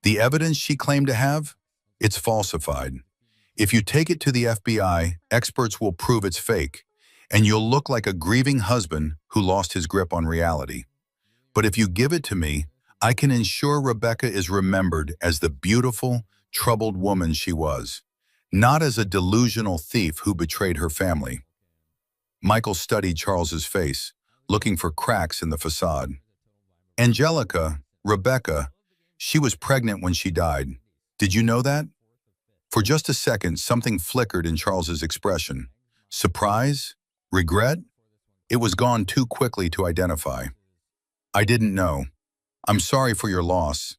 The evidence she claimed to have? It's falsified. If you take it to the FBI, experts will prove it's fake, and you'll look like a grieving husband who lost his grip on reality. But if you give it to me, I can ensure Rebecca is remembered as the beautiful, troubled woman she was, not as a delusional thief who betrayed her family." Michael studied Charles's face, looking for cracks in the facade. "Angelica, Rebecca, she was pregnant when she died. Did you know that?" For just a second, something flickered in Charles's expression. Surprise? Regret? It was gone too quickly to identify. "I didn't know. I'm sorry for your loss.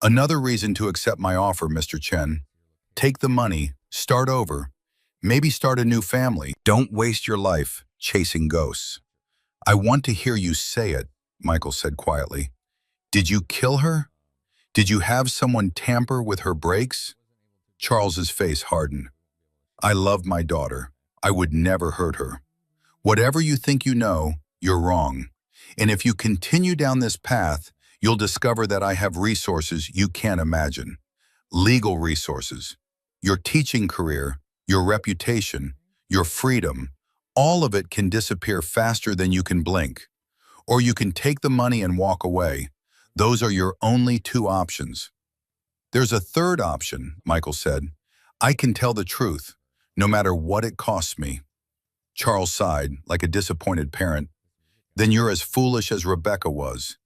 Another reason to accept my offer, Mr. Chen. Take the money, start over, maybe start a new family. Don't waste your life chasing ghosts." "I want to hear you say it," Michael said quietly. "Did you kill her? Did you have someone tamper with her brakes?" Charles's face hardened. "I love my daughter. I would never hurt her. Whatever you think you know, you're wrong. And if you continue down this path, you'll discover that I have resources you can't imagine. Legal resources. Your teaching career, your reputation, your freedom, all of it can disappear faster than you can blink. Or you can take the money and walk away. Those are your only two options." "There's a third option," Michael said. "I can tell the truth, no matter what it costs me." Charles sighed, like a disappointed parent. "Then you're as foolish as Rebecca was,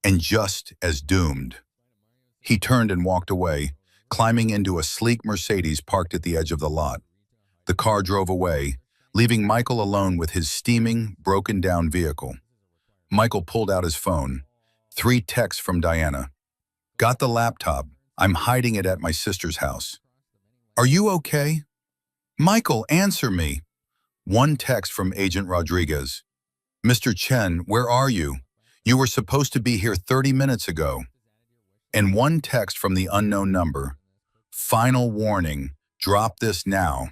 and just as doomed." He turned and walked away, climbing into a sleek Mercedes parked at the edge of the lot. The car drove away, leaving Michael alone with his steaming, broken-down vehicle. Michael pulled out his phone. 3 texts from Diana. "Got the laptop. I'm hiding it at my sister's house." "Are you okay?" "Michael, answer me." 1 text from Agent Rodriguez. "Mr. Chen, where are you? You were supposed to be here 30 minutes ago." And 1 text from the unknown number. "Final warning, drop this now."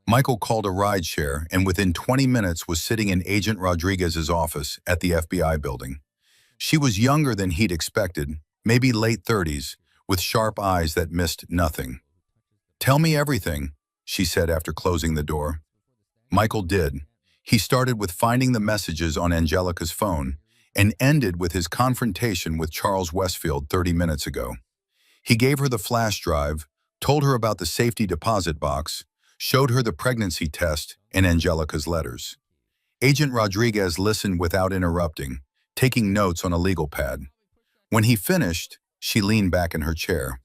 Michael called a rideshare and within 20 minutes was sitting in Agent Rodriguez's office at the FBI building. She was younger than he'd expected, maybe late 30s, with sharp eyes that missed nothing. "Tell me everything," she said after closing the door. Michael did. He started with finding the messages on Angelica's phone and ended with his confrontation with Charles Westfield 30 minutes ago. He gave her the flash drive, told her about the safety deposit box, showed her the pregnancy test and Angelica's letters. Agent Rodriguez listened without interrupting, taking notes on a legal pad. When he finished, she leaned back in her chair.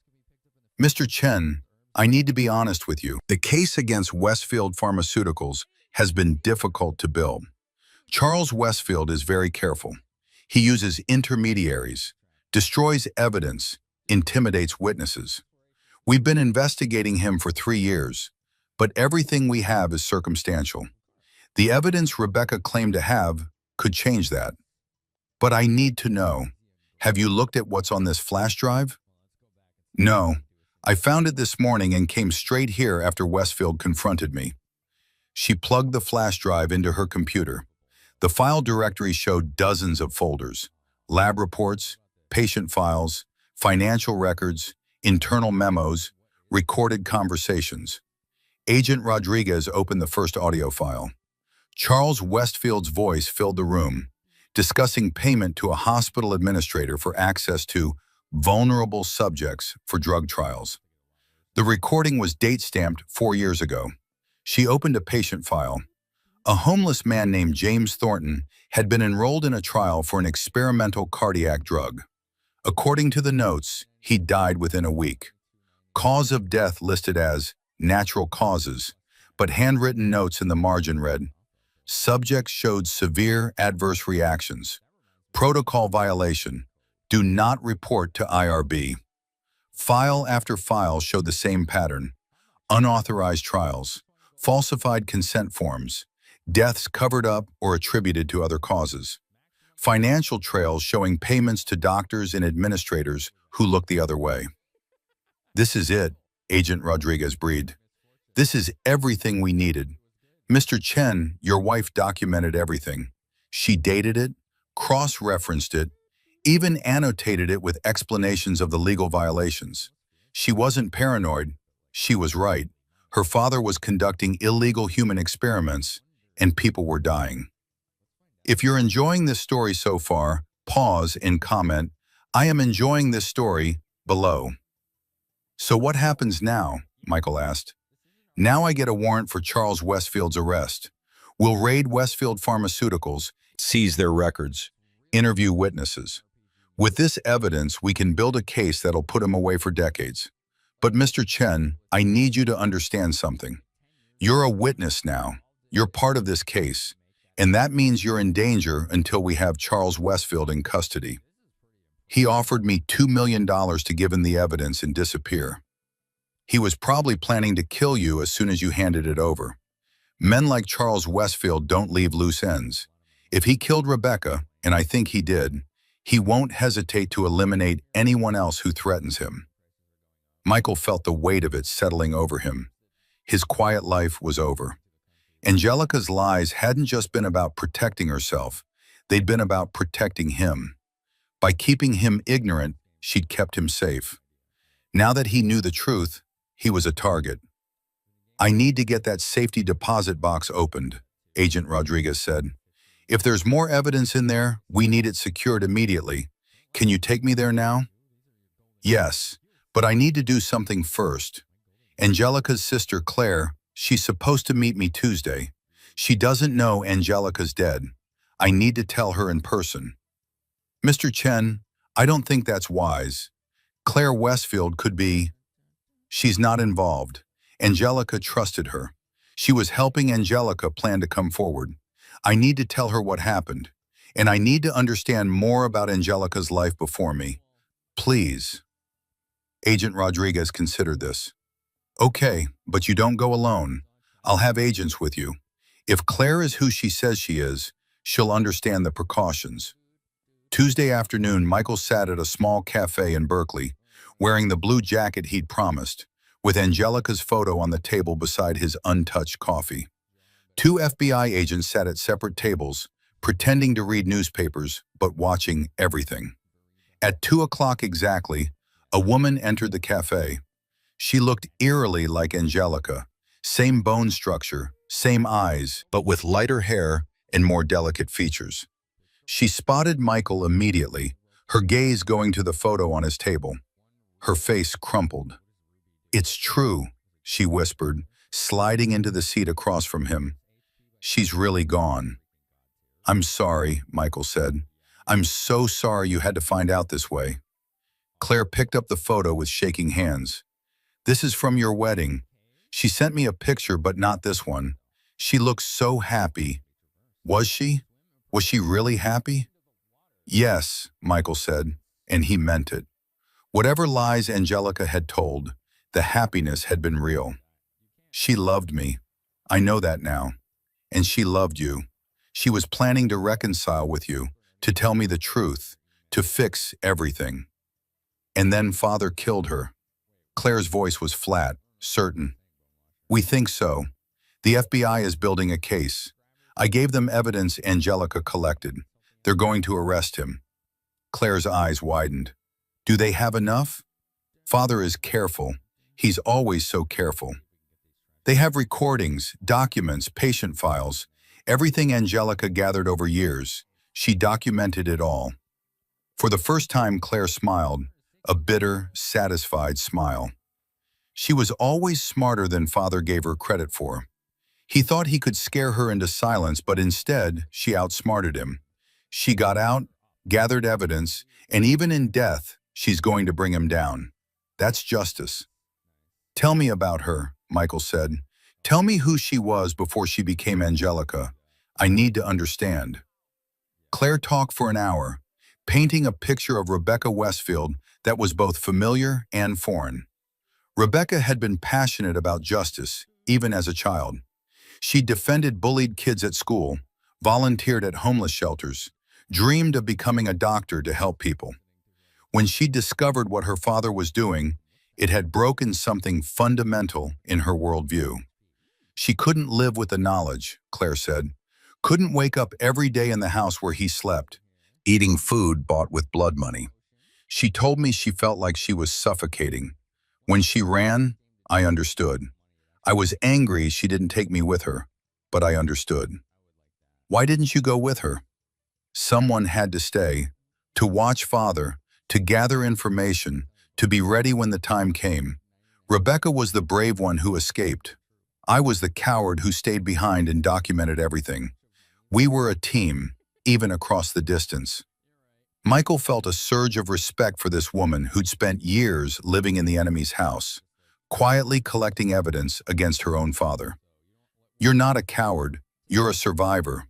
"Mr. Chen, I need to be honest with you. The case against Westfield Pharmaceuticals has been difficult to build. Charles Westfield is very careful. He uses intermediaries, destroys evidence, intimidates witnesses. We've been investigating him for 3 years, but everything we have is circumstantial. The evidence Rebecca claimed to have could change that. But I need to know, have you looked at what's on this flash drive?" "No, I found it this morning and came straight here after Westfield confronted me. She plugged the flash drive into her computer. The file directory showed dozens of folders, lab reports, patient files, financial records, internal memos, recorded conversations. Agent Rodriguez opened the first audio file. Charles Westfield's voice filled the room, discussing payment to a hospital administrator for access to vulnerable subjects for drug trials. The recording was date-stamped 4 years ago. She opened a patient file. A homeless man named James Thornton had been enrolled in a trial for an experimental cardiac drug. According to the notes, he died within a week. Cause of death listed as natural causes, but handwritten notes in the margin read, subject showed severe adverse reactions. Protocol violation. Do not report to IRB. File after file showed the same pattern. Unauthorized trials, falsified consent forms, deaths covered up or attributed to other causes. Financial trails showing payments to doctors and administrators who looked the other way. This is it, Agent Rodriguez breathed. This is everything we needed. Mr. Chen, your wife documented everything. She dated it, cross-referenced it, even annotated it with explanations of the legal violations. She wasn't paranoid. She was right. Her father was conducting illegal human experiments, and people were dying. If you're enjoying this story so far, pause and comment, I am enjoying this story, below. So what happens now? Michael asked. Now I get a warrant for Charles Westfield's arrest. We'll raid Westfield Pharmaceuticals, seize their records, interview witnesses. With this evidence, we can build a case that'll put him away for decades. But Mr. Chen, I need you to understand something. You're a witness now. You're part of this case. And that means you're in danger until we have Charles Westfield in custody. He offered me $2 million to give him the evidence and disappear. He was probably planning to kill you as soon as you handed it over. Men like Charles Westfield don't leave loose ends. If he killed Rebecca, and I think he did, he won't hesitate to eliminate anyone else who threatens him. Michael felt the weight of it settling over him. His quiet life was over. Angelica's lies hadn't just been about protecting herself, they'd been about protecting him. By keeping him ignorant, she'd kept him safe. Now that he knew the truth, he was a target. I need to get that safety deposit box opened, Agent Rodriguez said. If there's more evidence in there, we need it secured immediately. Can you take me there now? Yes, but I need to do something first. Angelica's sister, Claire, she's supposed to meet me Tuesday. She doesn't know Angelica's dead. I need to tell her in person. Mr. Chen, I don't think that's wise. Claire Westfield could be... She's not involved. Angelica trusted her. She was helping Angelica plan to come forward. I need to tell her what happened, and I need to understand more about Angelica's life before me. Please. Agent Rodriguez considered this. Okay, but you don't go alone. I'll have agents with you. If Claire is who she says she is, she'll understand the precautions. Tuesday afternoon, Michael sat at a small cafe in Berkeley, wearing the blue jacket he'd promised, with Angelica's photo on the table beside his untouched coffee. 2 FBI agents sat at separate tables, pretending to read newspapers, but watching everything. At 2 o'clock exactly, a woman entered the cafe. She looked eerily like Angelica, same bone structure, same eyes, but with lighter hair and more delicate features. She spotted Michael immediately, her gaze going to the photo on his table. Her face crumpled. It's true, she whispered, sliding into the seat across from him. She's really gone. I'm sorry, Michael said. I'm so sorry you had to find out this way. Claire picked up the photo with shaking hands. This is from your wedding. She sent me a picture, but not this one. She looks so happy. Was she? Was she really happy? Yes, Michael said, and he meant it. Whatever lies Angelica had told, the happiness had been real. She loved me. I know that now. And she loved you. She was planning to reconcile with you, to tell me the truth, to fix everything. And then Father killed her. Claire's voice was flat, certain. We think so. The FBI is building a case. I gave them evidence Angelica collected. They're going to arrest him. Claire's eyes widened. Do they have enough? Father is careful. He's always so careful. They have recordings, documents, patient files, everything Angelica gathered over years. She documented it all. For the first time, Claire smiled, a bitter, satisfied smile. She was always smarter than Father gave her credit for. He thought he could scare her into silence, but instead, she outsmarted him. She got out, gathered evidence, and even in death, she's going to bring him down. That's justice. Tell me about her, Michael said. Tell me who she was before she became Angelica. I need to understand. Claire talked for an hour, painting a picture of Rebecca Westfield that was both familiar and foreign. Rebecca had been passionate about justice, even as a child. She defended bullied kids at school, volunteered at homeless shelters, dreamed of becoming a doctor to help people. When she discovered what her father was doing, it had broken something fundamental in her worldview. She couldn't live with the knowledge, Claire said. Couldn't wake up every day in the house where he slept, eating food bought with blood money. She told me she felt like she was suffocating. When she ran, I understood. I was angry she didn't take me with her, but I understood. Why didn't you go with her? Someone had to stay, to watch Father, to gather information, to be ready when the time came. Rebecca was the brave one who escaped. I was the coward who stayed behind and documented everything. We were a team, even across the distance. Michael felt a surge of respect for this woman who'd spent years living in the enemy's house, quietly collecting evidence against her own father. You're not a coward, you're a survivor.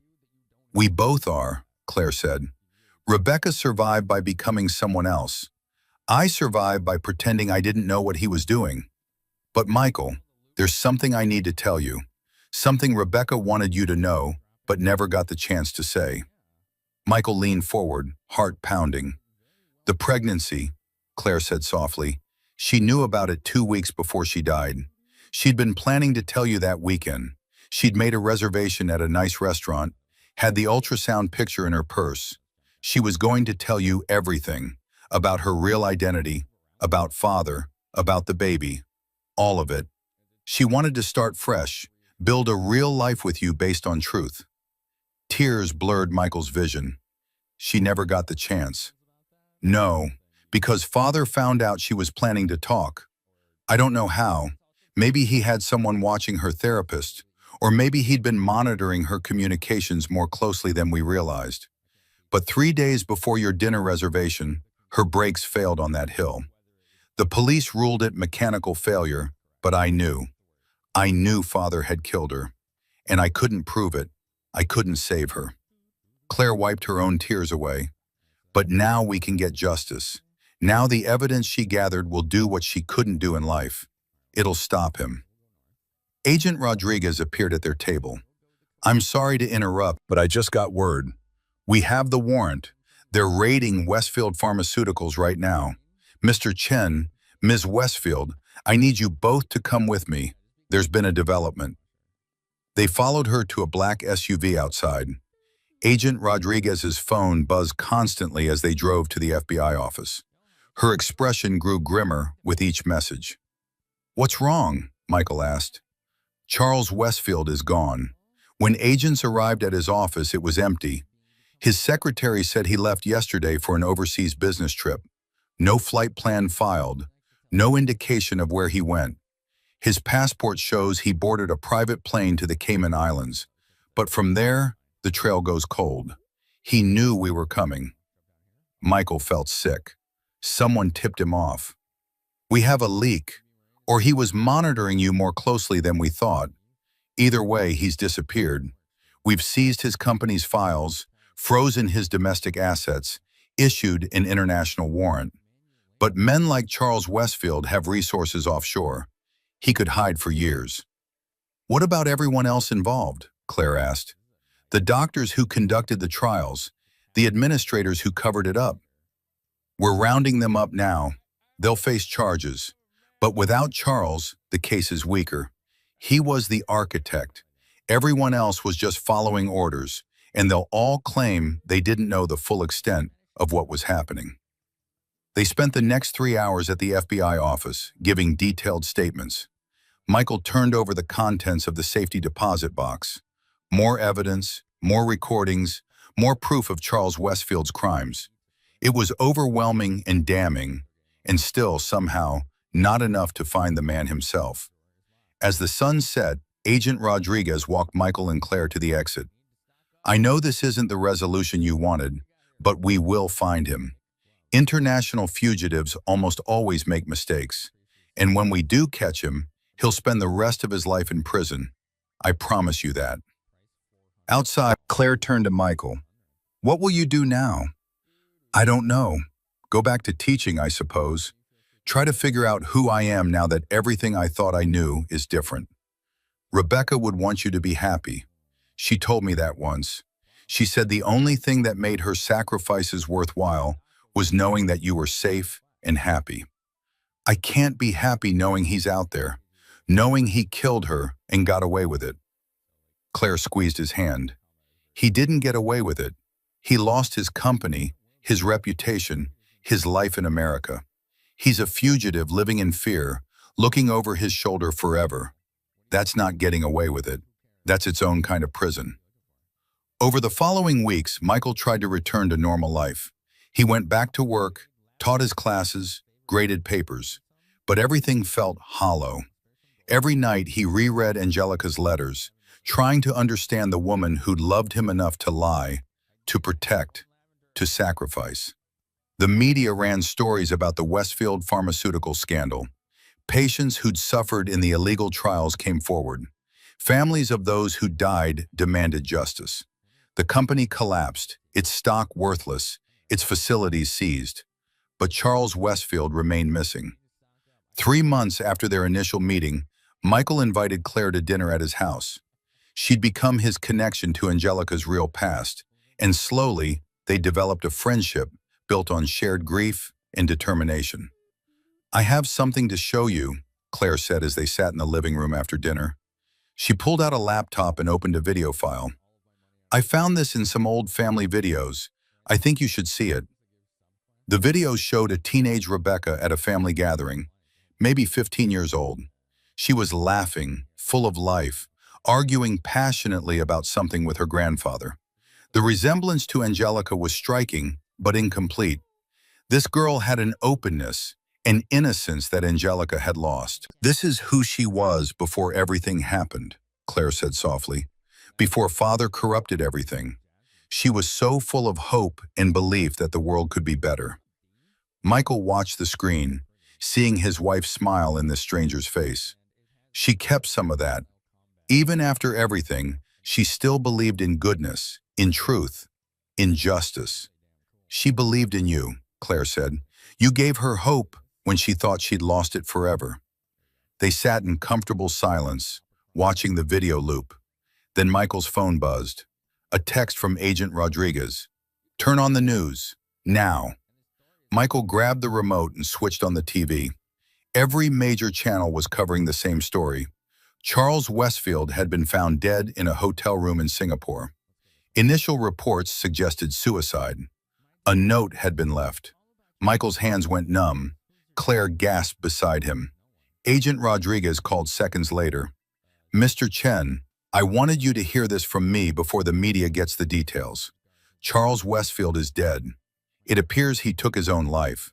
We both are, Claire said. Rebecca survived by becoming someone else. I survived by pretending I didn't know what he was doing. But Michael, there's something I need to tell you. Something Rebecca wanted you to know, but never got the chance to say. Michael leaned forward, heart pounding. The pregnancy, Claire said softly. She knew about it 2 weeks before she died. She'd been planning to tell you that weekend. She'd made a reservation at a nice restaurant, had the ultrasound picture in her purse. She was going to tell you everything, about her real identity, about Father, about the baby, all of it. She wanted to start fresh, build a real life with you based on truth. Tears blurred Michael's vision. She never got the chance. No, because Father found out she was planning to talk. I don't know how. Maybe he had someone watching her therapist, or maybe he'd been monitoring her communications more closely than we realized. But 3 days before your dinner reservation, her brakes failed on that hill. The police ruled it mechanical failure, but I knew. I knew Father had killed her, and I couldn't prove it. I couldn't save her. Claire wiped her own tears away. But now we can get justice. Now the evidence she gathered will do what she couldn't do in life. It'll stop him. Agent Rodriguez appeared at their table. I'm sorry to interrupt, but I just got word. We have the warrant. They're raiding Westfield Pharmaceuticals right now. Mr. Chen, Ms. Westfield, I need you both to come with me. There's been a development. They followed her to a black SUV outside. Agent Rodriguez's phone buzzed constantly as they drove to the FBI office. Her expression grew grimmer with each message. What's wrong? Michael asked. Charles Westfield is gone. When agents arrived at his office, it was empty. His secretary said he left yesterday for an overseas business trip. No flight plan filed. No indication of where he went. His passport shows he boarded a private plane to the Cayman Islands. But from there, the trail goes cold. He knew we were coming. Michael felt sick. Someone tipped him off. We have a leak, or he was monitoring you more closely than we thought. Either way, he's disappeared. We've seized his company's files, frozen his domestic assets, issued an international warrant. But men like Charles Westfield have resources offshore. He could hide for years. What about everyone else involved? Claire asked. The doctors who conducted the trials, the administrators who covered it up. We're rounding them up now. They'll face charges. But without Charles, the case is weaker. He was the architect. Everyone else was just following orders, and they'll all claim they didn't know the full extent of what was happening. They spent the next 3 hours at the FBI office, giving detailed statements. Michael turned over the contents of the safety deposit box. More evidence, more recordings, more proof of Charles Westfield's crimes. It was overwhelming and damning, and still, somehow, not enough to find the man himself. As the sun set, Agent Rodriguez walked Michael and Claire to the exit. "I know this isn't the resolution you wanted, but we will find him. International fugitives almost always make mistakes, and when we do catch him, he'll spend the rest of his life in prison. I promise you that." Outside, Claire turned to Michael. "What will you do now?" "I don't know. Go back to teaching, I suppose. Try to figure out who I am now that everything I thought I knew is different. Rebecca would want you to be happy. She told me that once. She said the only thing that made her sacrifices worthwhile was knowing that you were safe and happy. I can't be happy knowing he's out there, knowing he killed her and got away with it." Claire squeezed his hand. "He didn't get away with it. He lost his company, his reputation, his life in America. He's a fugitive living in fear, looking over his shoulder forever. That's not getting away with it. That's its own kind of prison." Over the following weeks, Michael tried to return to normal life. He went back to work, taught his classes, graded papers, but everything felt hollow. Every night he reread Angelica's letters, trying to understand the woman who'd loved him enough to lie, to protect, to sacrifice. The media ran stories about the Westfield pharmaceutical scandal. Patients who'd suffered in the illegal trials came forward. Families of those who died demanded justice. The company collapsed, its stock worthless, its facilities seized. But Charles Westfield remained missing. 3 months after their initial meeting, Michael invited Claire to dinner at his house. She'd become his connection to Angelica's real past, and slowly they developed a friendship built on shared grief and determination. "I have something to show you," Claire said as they sat in the living room after dinner. She pulled out a laptop and opened a video file. "I found this in some old family videos. I think you should see it." The video showed a teenage Rebecca at a family gathering, maybe 15 years old. She was laughing, full of life, arguing passionately about something with her grandfather. The resemblance to Angelica was striking, but incomplete. This girl had an openness, an innocence that Angelica had lost. "This is who she was before everything happened," Claire said softly. "Before father corrupted everything. She was so full of hope and belief that the world could be better." Michael watched the screen, seeing his wife smile in this stranger's face. She kept some of that. Even after everything, she still believed in goodness, in truth, in justice. "She believed in you," Claire said. "You gave her hope when she thought she'd lost it forever." They sat in comfortable silence, watching the video loop. Then Michael's phone buzzed. A text from Agent Rodriguez. "Turn on the news, now." Michael grabbed the remote and switched on the TV. Every major channel was covering the same story. Charles Westfield had been found dead in a hotel room in Singapore. Initial reports suggested suicide. A note had been left. Michael's hands went numb. Claire gasped beside him. Agent Rodriguez called seconds later. "Mr. Chen, I wanted you to hear this from me before the media gets the details. Charles Westfield is dead. It appears he took his own life.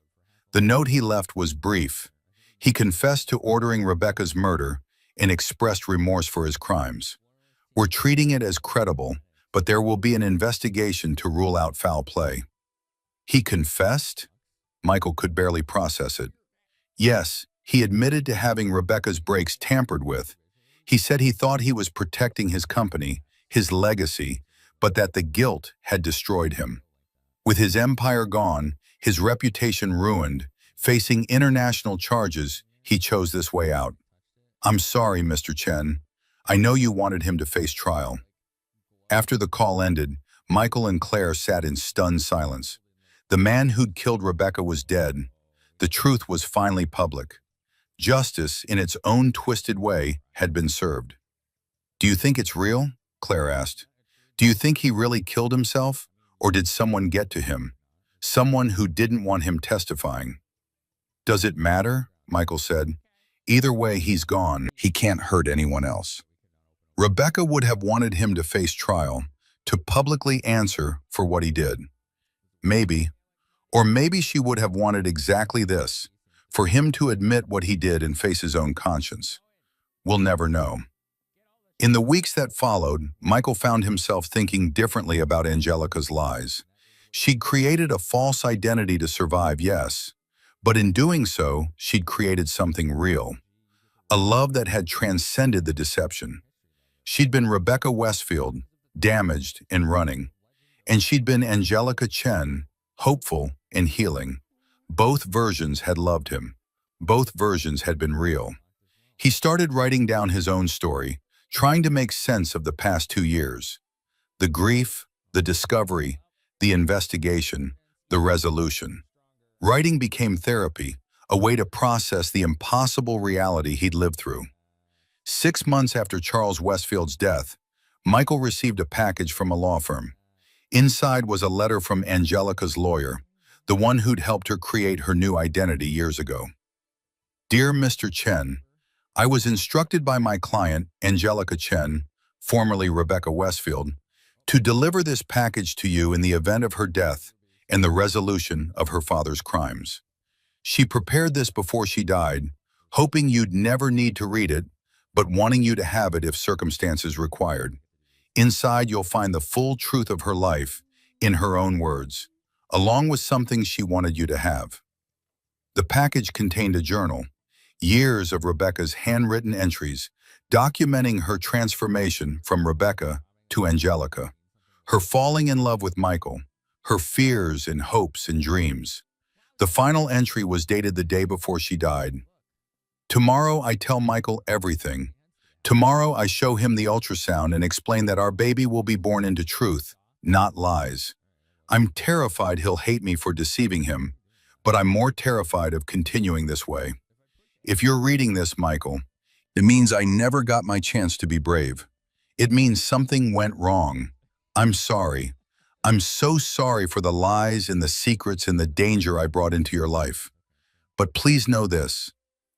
The note he left was brief. He confessed to ordering Rebecca's murder and expressed remorse for his crimes. We're treating it as credible, but there will be an investigation to rule out foul play." "He confessed?" Michael could barely process it. "Yes, he admitted to having Rebecca's brakes tampered with. He said he thought he was protecting his company, his legacy, but that the guilt had destroyed him. With his empire gone, his reputation ruined, facing international charges, he chose this way out. I'm sorry, Mr. Chen. I know you wanted him to face trial." After the call ended, Michael and Claire sat in stunned silence. The man who'd killed Rebecca was dead. The truth was finally public. Justice, in its own twisted way, had been served. "Do you think it's real?" Claire asked. "Do you think he really killed himself? Or did someone get to him? Someone who didn't want him testifying?" "Does it matter?" Michael said. "Either way, he's gone. He can't hurt anyone else." Rebecca would have wanted him to face trial, to publicly answer for what he did. Maybe, or maybe she would have wanted exactly this, for him to admit what he did and face his own conscience. We'll never know. In the weeks that followed, Michael found himself thinking differently about Angelica's lies. She'd created a false identity to survive, yes, but in doing so, she'd created something real. A love that had transcended the deception. She'd been Rebecca Westfield, damaged and running, and she'd been Angelica Chen, hopeful and healing. Both versions had loved him. Both versions had been real. He started writing down his own story, trying to make sense of the past 2 years. The grief, the discovery, the investigation, the resolution. Writing became therapy, a way to process the impossible reality he'd lived through. 6 months after Charles Westfield's death, Michael received a package from a law firm. Inside was a letter from Angelica's lawyer, the one who'd helped her create her new identity years ago. "Dear Mr. Chen, I was instructed by my client, Angelica Chen, formerly Rebecca Westfield, to deliver this package to you in the event of her death and the resolution of her father's crimes. She prepared this before she died, hoping you'd never need to read it, but wanting you to have it if circumstances required. Inside, you'll find the full truth of her life, in her own words, along with something she wanted you to have." The package contained a journal, years of Rebecca's handwritten entries, documenting her transformation from Rebecca to Angelica, her falling in love with Michael, her fears and hopes and dreams. The final entry was dated the day before she died. "Tomorrow I tell Michael everything. Tomorrow I show him the ultrasound and explain that our baby will be born into truth, not lies. I'm terrified he'll hate me for deceiving him, but I'm more terrified of continuing this way. If you're reading this, Michael, it means I never got my chance to be brave. It means something went wrong. I'm sorry. I'm so sorry for the lies and the secrets and the danger I brought into your life. But please know this.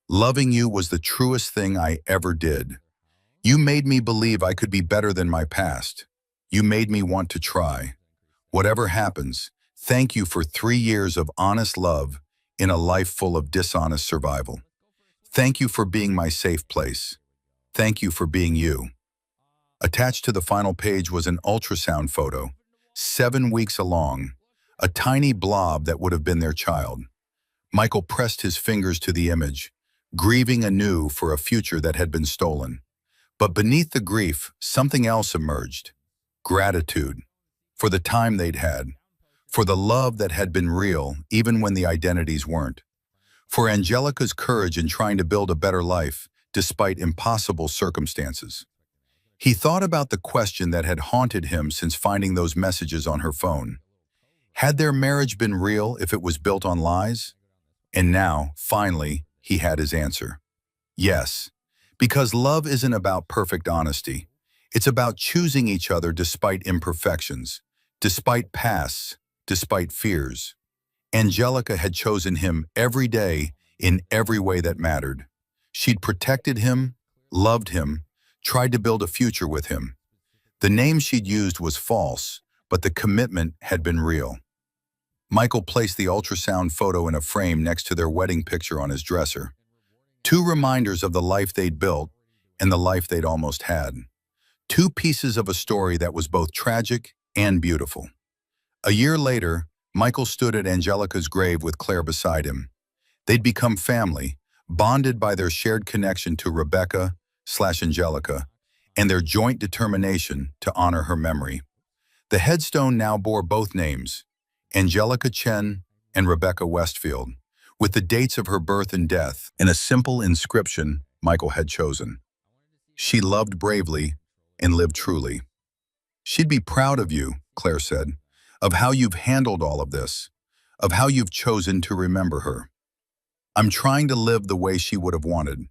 Loving you was the truest thing I ever did. You made me believe I could be better than my past. You made me want to try. Whatever happens, thank you for 3 years of honest love in a life full of dishonest survival. Thank you for being my safe place. Thank you for being you." Attached to the final page was an ultrasound photo, 7 weeks along, a tiny blob that would have been their child. Michael pressed his fingers to the image, grieving anew for a future that had been stolen. But beneath the grief, something else emerged. Gratitude. For the time they'd had. For the love that had been real, even when the identities weren't. For Angelica's courage in trying to build a better life, despite impossible circumstances. He thought about the question that had haunted him since finding those messages on her phone. Had their marriage been real if it was built on lies? And now, finally, he had his answer. Yes. Because love isn't about perfect honesty. It's about choosing each other despite imperfections, despite pasts, despite fears. Angelica had chosen him every day in every way that mattered. She'd protected him, loved him, tried to build a future with him. The name she'd used was false, but the commitment had been real. Michael placed the ultrasound photo in a frame next to their wedding picture on his dresser. 2 reminders of the life they'd built and the life they'd almost had. 2 pieces of a story that was both tragic and beautiful. A year later, Michael stood at Angelica's grave with Claire beside him. They'd become family, bonded by their shared connection to Rebecca/Angelica and their joint determination to honor her memory. The headstone now bore both names, Angelica Chen and Rebecca Westfield, with the dates of her birth and death and a simple inscription Michael had chosen. She loved bravely and lived truly. She'd be proud of you, Claire said, of how you've handled all of this, of how you've chosen to remember her. I'm trying to live the way she would have wanted,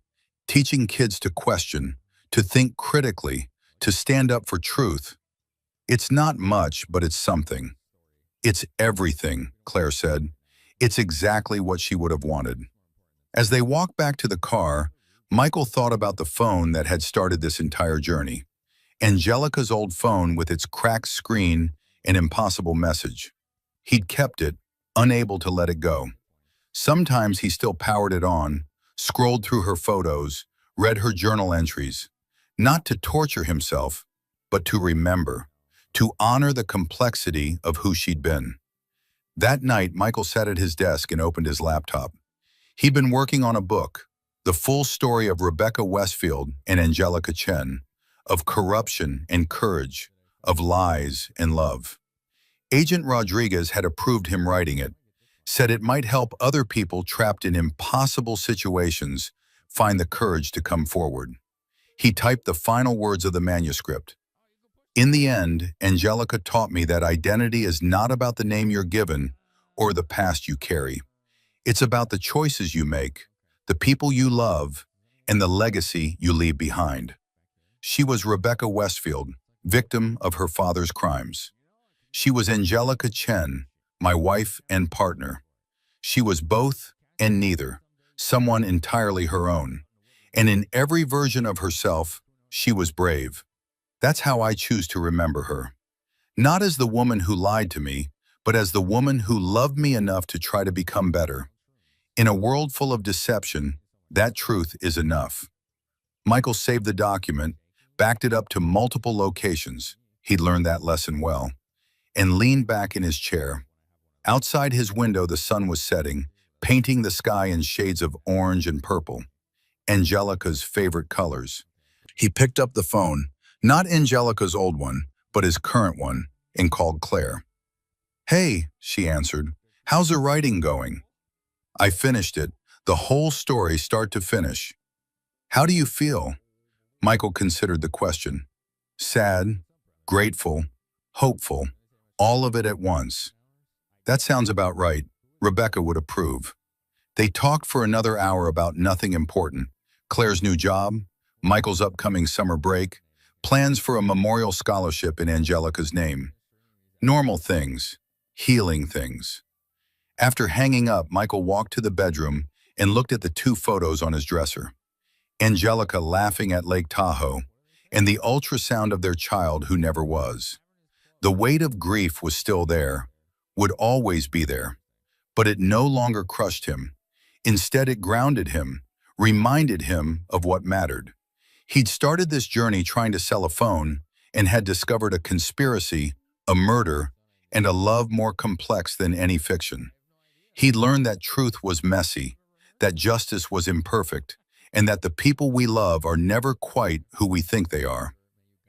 teaching kids to question, to think critically, to stand up for truth. It's not much, but it's something. It's everything, Claire said. It's exactly what she would have wanted. As they walked back to the car, Michael thought about the phone that had started this entire journey. Angelica's old phone with its cracked screen and impossible message. He'd kept it, unable to let it go. Sometimes he still powered it on, scrolled through her photos, read her journal entries, not to torture himself, but to remember, to honor the complexity of who she'd been. That night, Michael sat at his desk and opened his laptop. He'd been working on a book, the full story of Rebecca Westfield and Angelica Chen, of corruption and courage, of lies and love. Agent Rodriguez had approved him writing it, said it might help other people trapped in impossible situations find the courage to come forward. He typed the final words of the manuscript. In the end, Angelica taught me that identity is not about the name you're given or the past you carry. It's about the choices you make, the people you love, and the legacy you leave behind. She was Rebecca Westfield, victim of her father's crimes. She was Angelica Chen, my wife and partner. She was both and neither, someone entirely her own. And in every version of herself, she was brave. That's how I choose to remember her. Not as the woman who lied to me, but as the woman who loved me enough to try to become better. In a world full of deception, that truth is enough. Michael saved the document, backed it up to multiple locations, he'd learned that lesson well, and leaned back in his chair. Outside his window, the sun was setting, painting the sky in shades of orange and purple, Angelica's favorite colors. He picked up the phone, not Angelica's old one, but his current one, and called Claire. "Hey," she answered, "how's the writing going?" "I finished it, the whole story start to finish." "How do you feel?" Michael considered the question. "Sad, grateful, hopeful, all of it at once." "That sounds about right," Rebecca would approve. They talked for another hour about nothing important. Claire's new job, Michael's upcoming summer break, plans for a memorial scholarship in Angelica's name. Normal things, healing things. After hanging up, Michael walked to the bedroom and looked at the two photos on his dresser. Angelica laughing at Lake Tahoe, and the ultrasound of their child who never was. The weight of grief was still there, would always be there, but it no longer crushed him. Instead, it grounded him, reminded him of what mattered. He'd started this journey trying to sell a phone and had discovered a conspiracy, a murder, and a love more complex than any fiction. He'd learned that truth was messy, that justice was imperfect, and that the people we love are never quite who we think they are.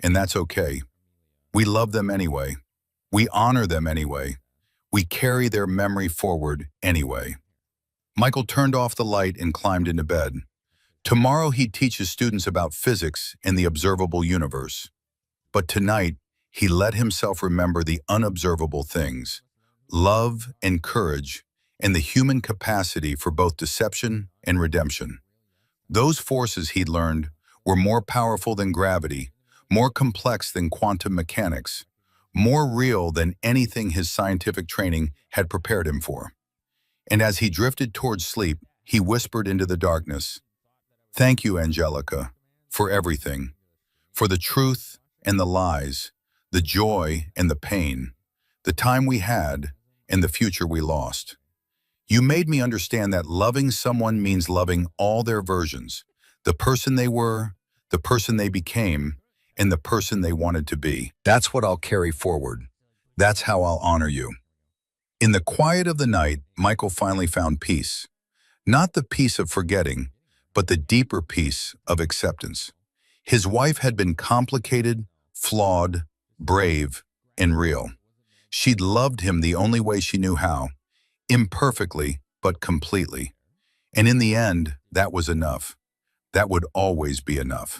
And that's okay. We love them anyway. We honor them anyway. We carry their memory forward anyway. Michael turned off the light and climbed into bed. Tomorrow he'd teach his students about physics and the observable universe. But tonight, he let himself remember the unobservable things, love and courage, and the human capacity for both deception and redemption. Those forces, he'd learned, were more powerful than gravity, more complex than quantum mechanics, more real than anything his scientific training had prepared him for. And as he drifted towards sleep, he whispered into the darkness, "Thank you, Angelica, for everything, for the truth and the lies, the joy and the pain, the time we had and the future we lost. You made me understand that loving someone means loving all their versions, the person they were, the person they became, and the person they wanted to be. That's what I'll carry forward. That's how I'll honor you." In the quiet of the night, Michael finally found peace. Not the peace of forgetting, but the deeper peace of acceptance. His wife had been complicated, flawed, brave, and real. She'd loved him the only way she knew how, imperfectly, but completely. And in the end, that was enough. That would always be enough.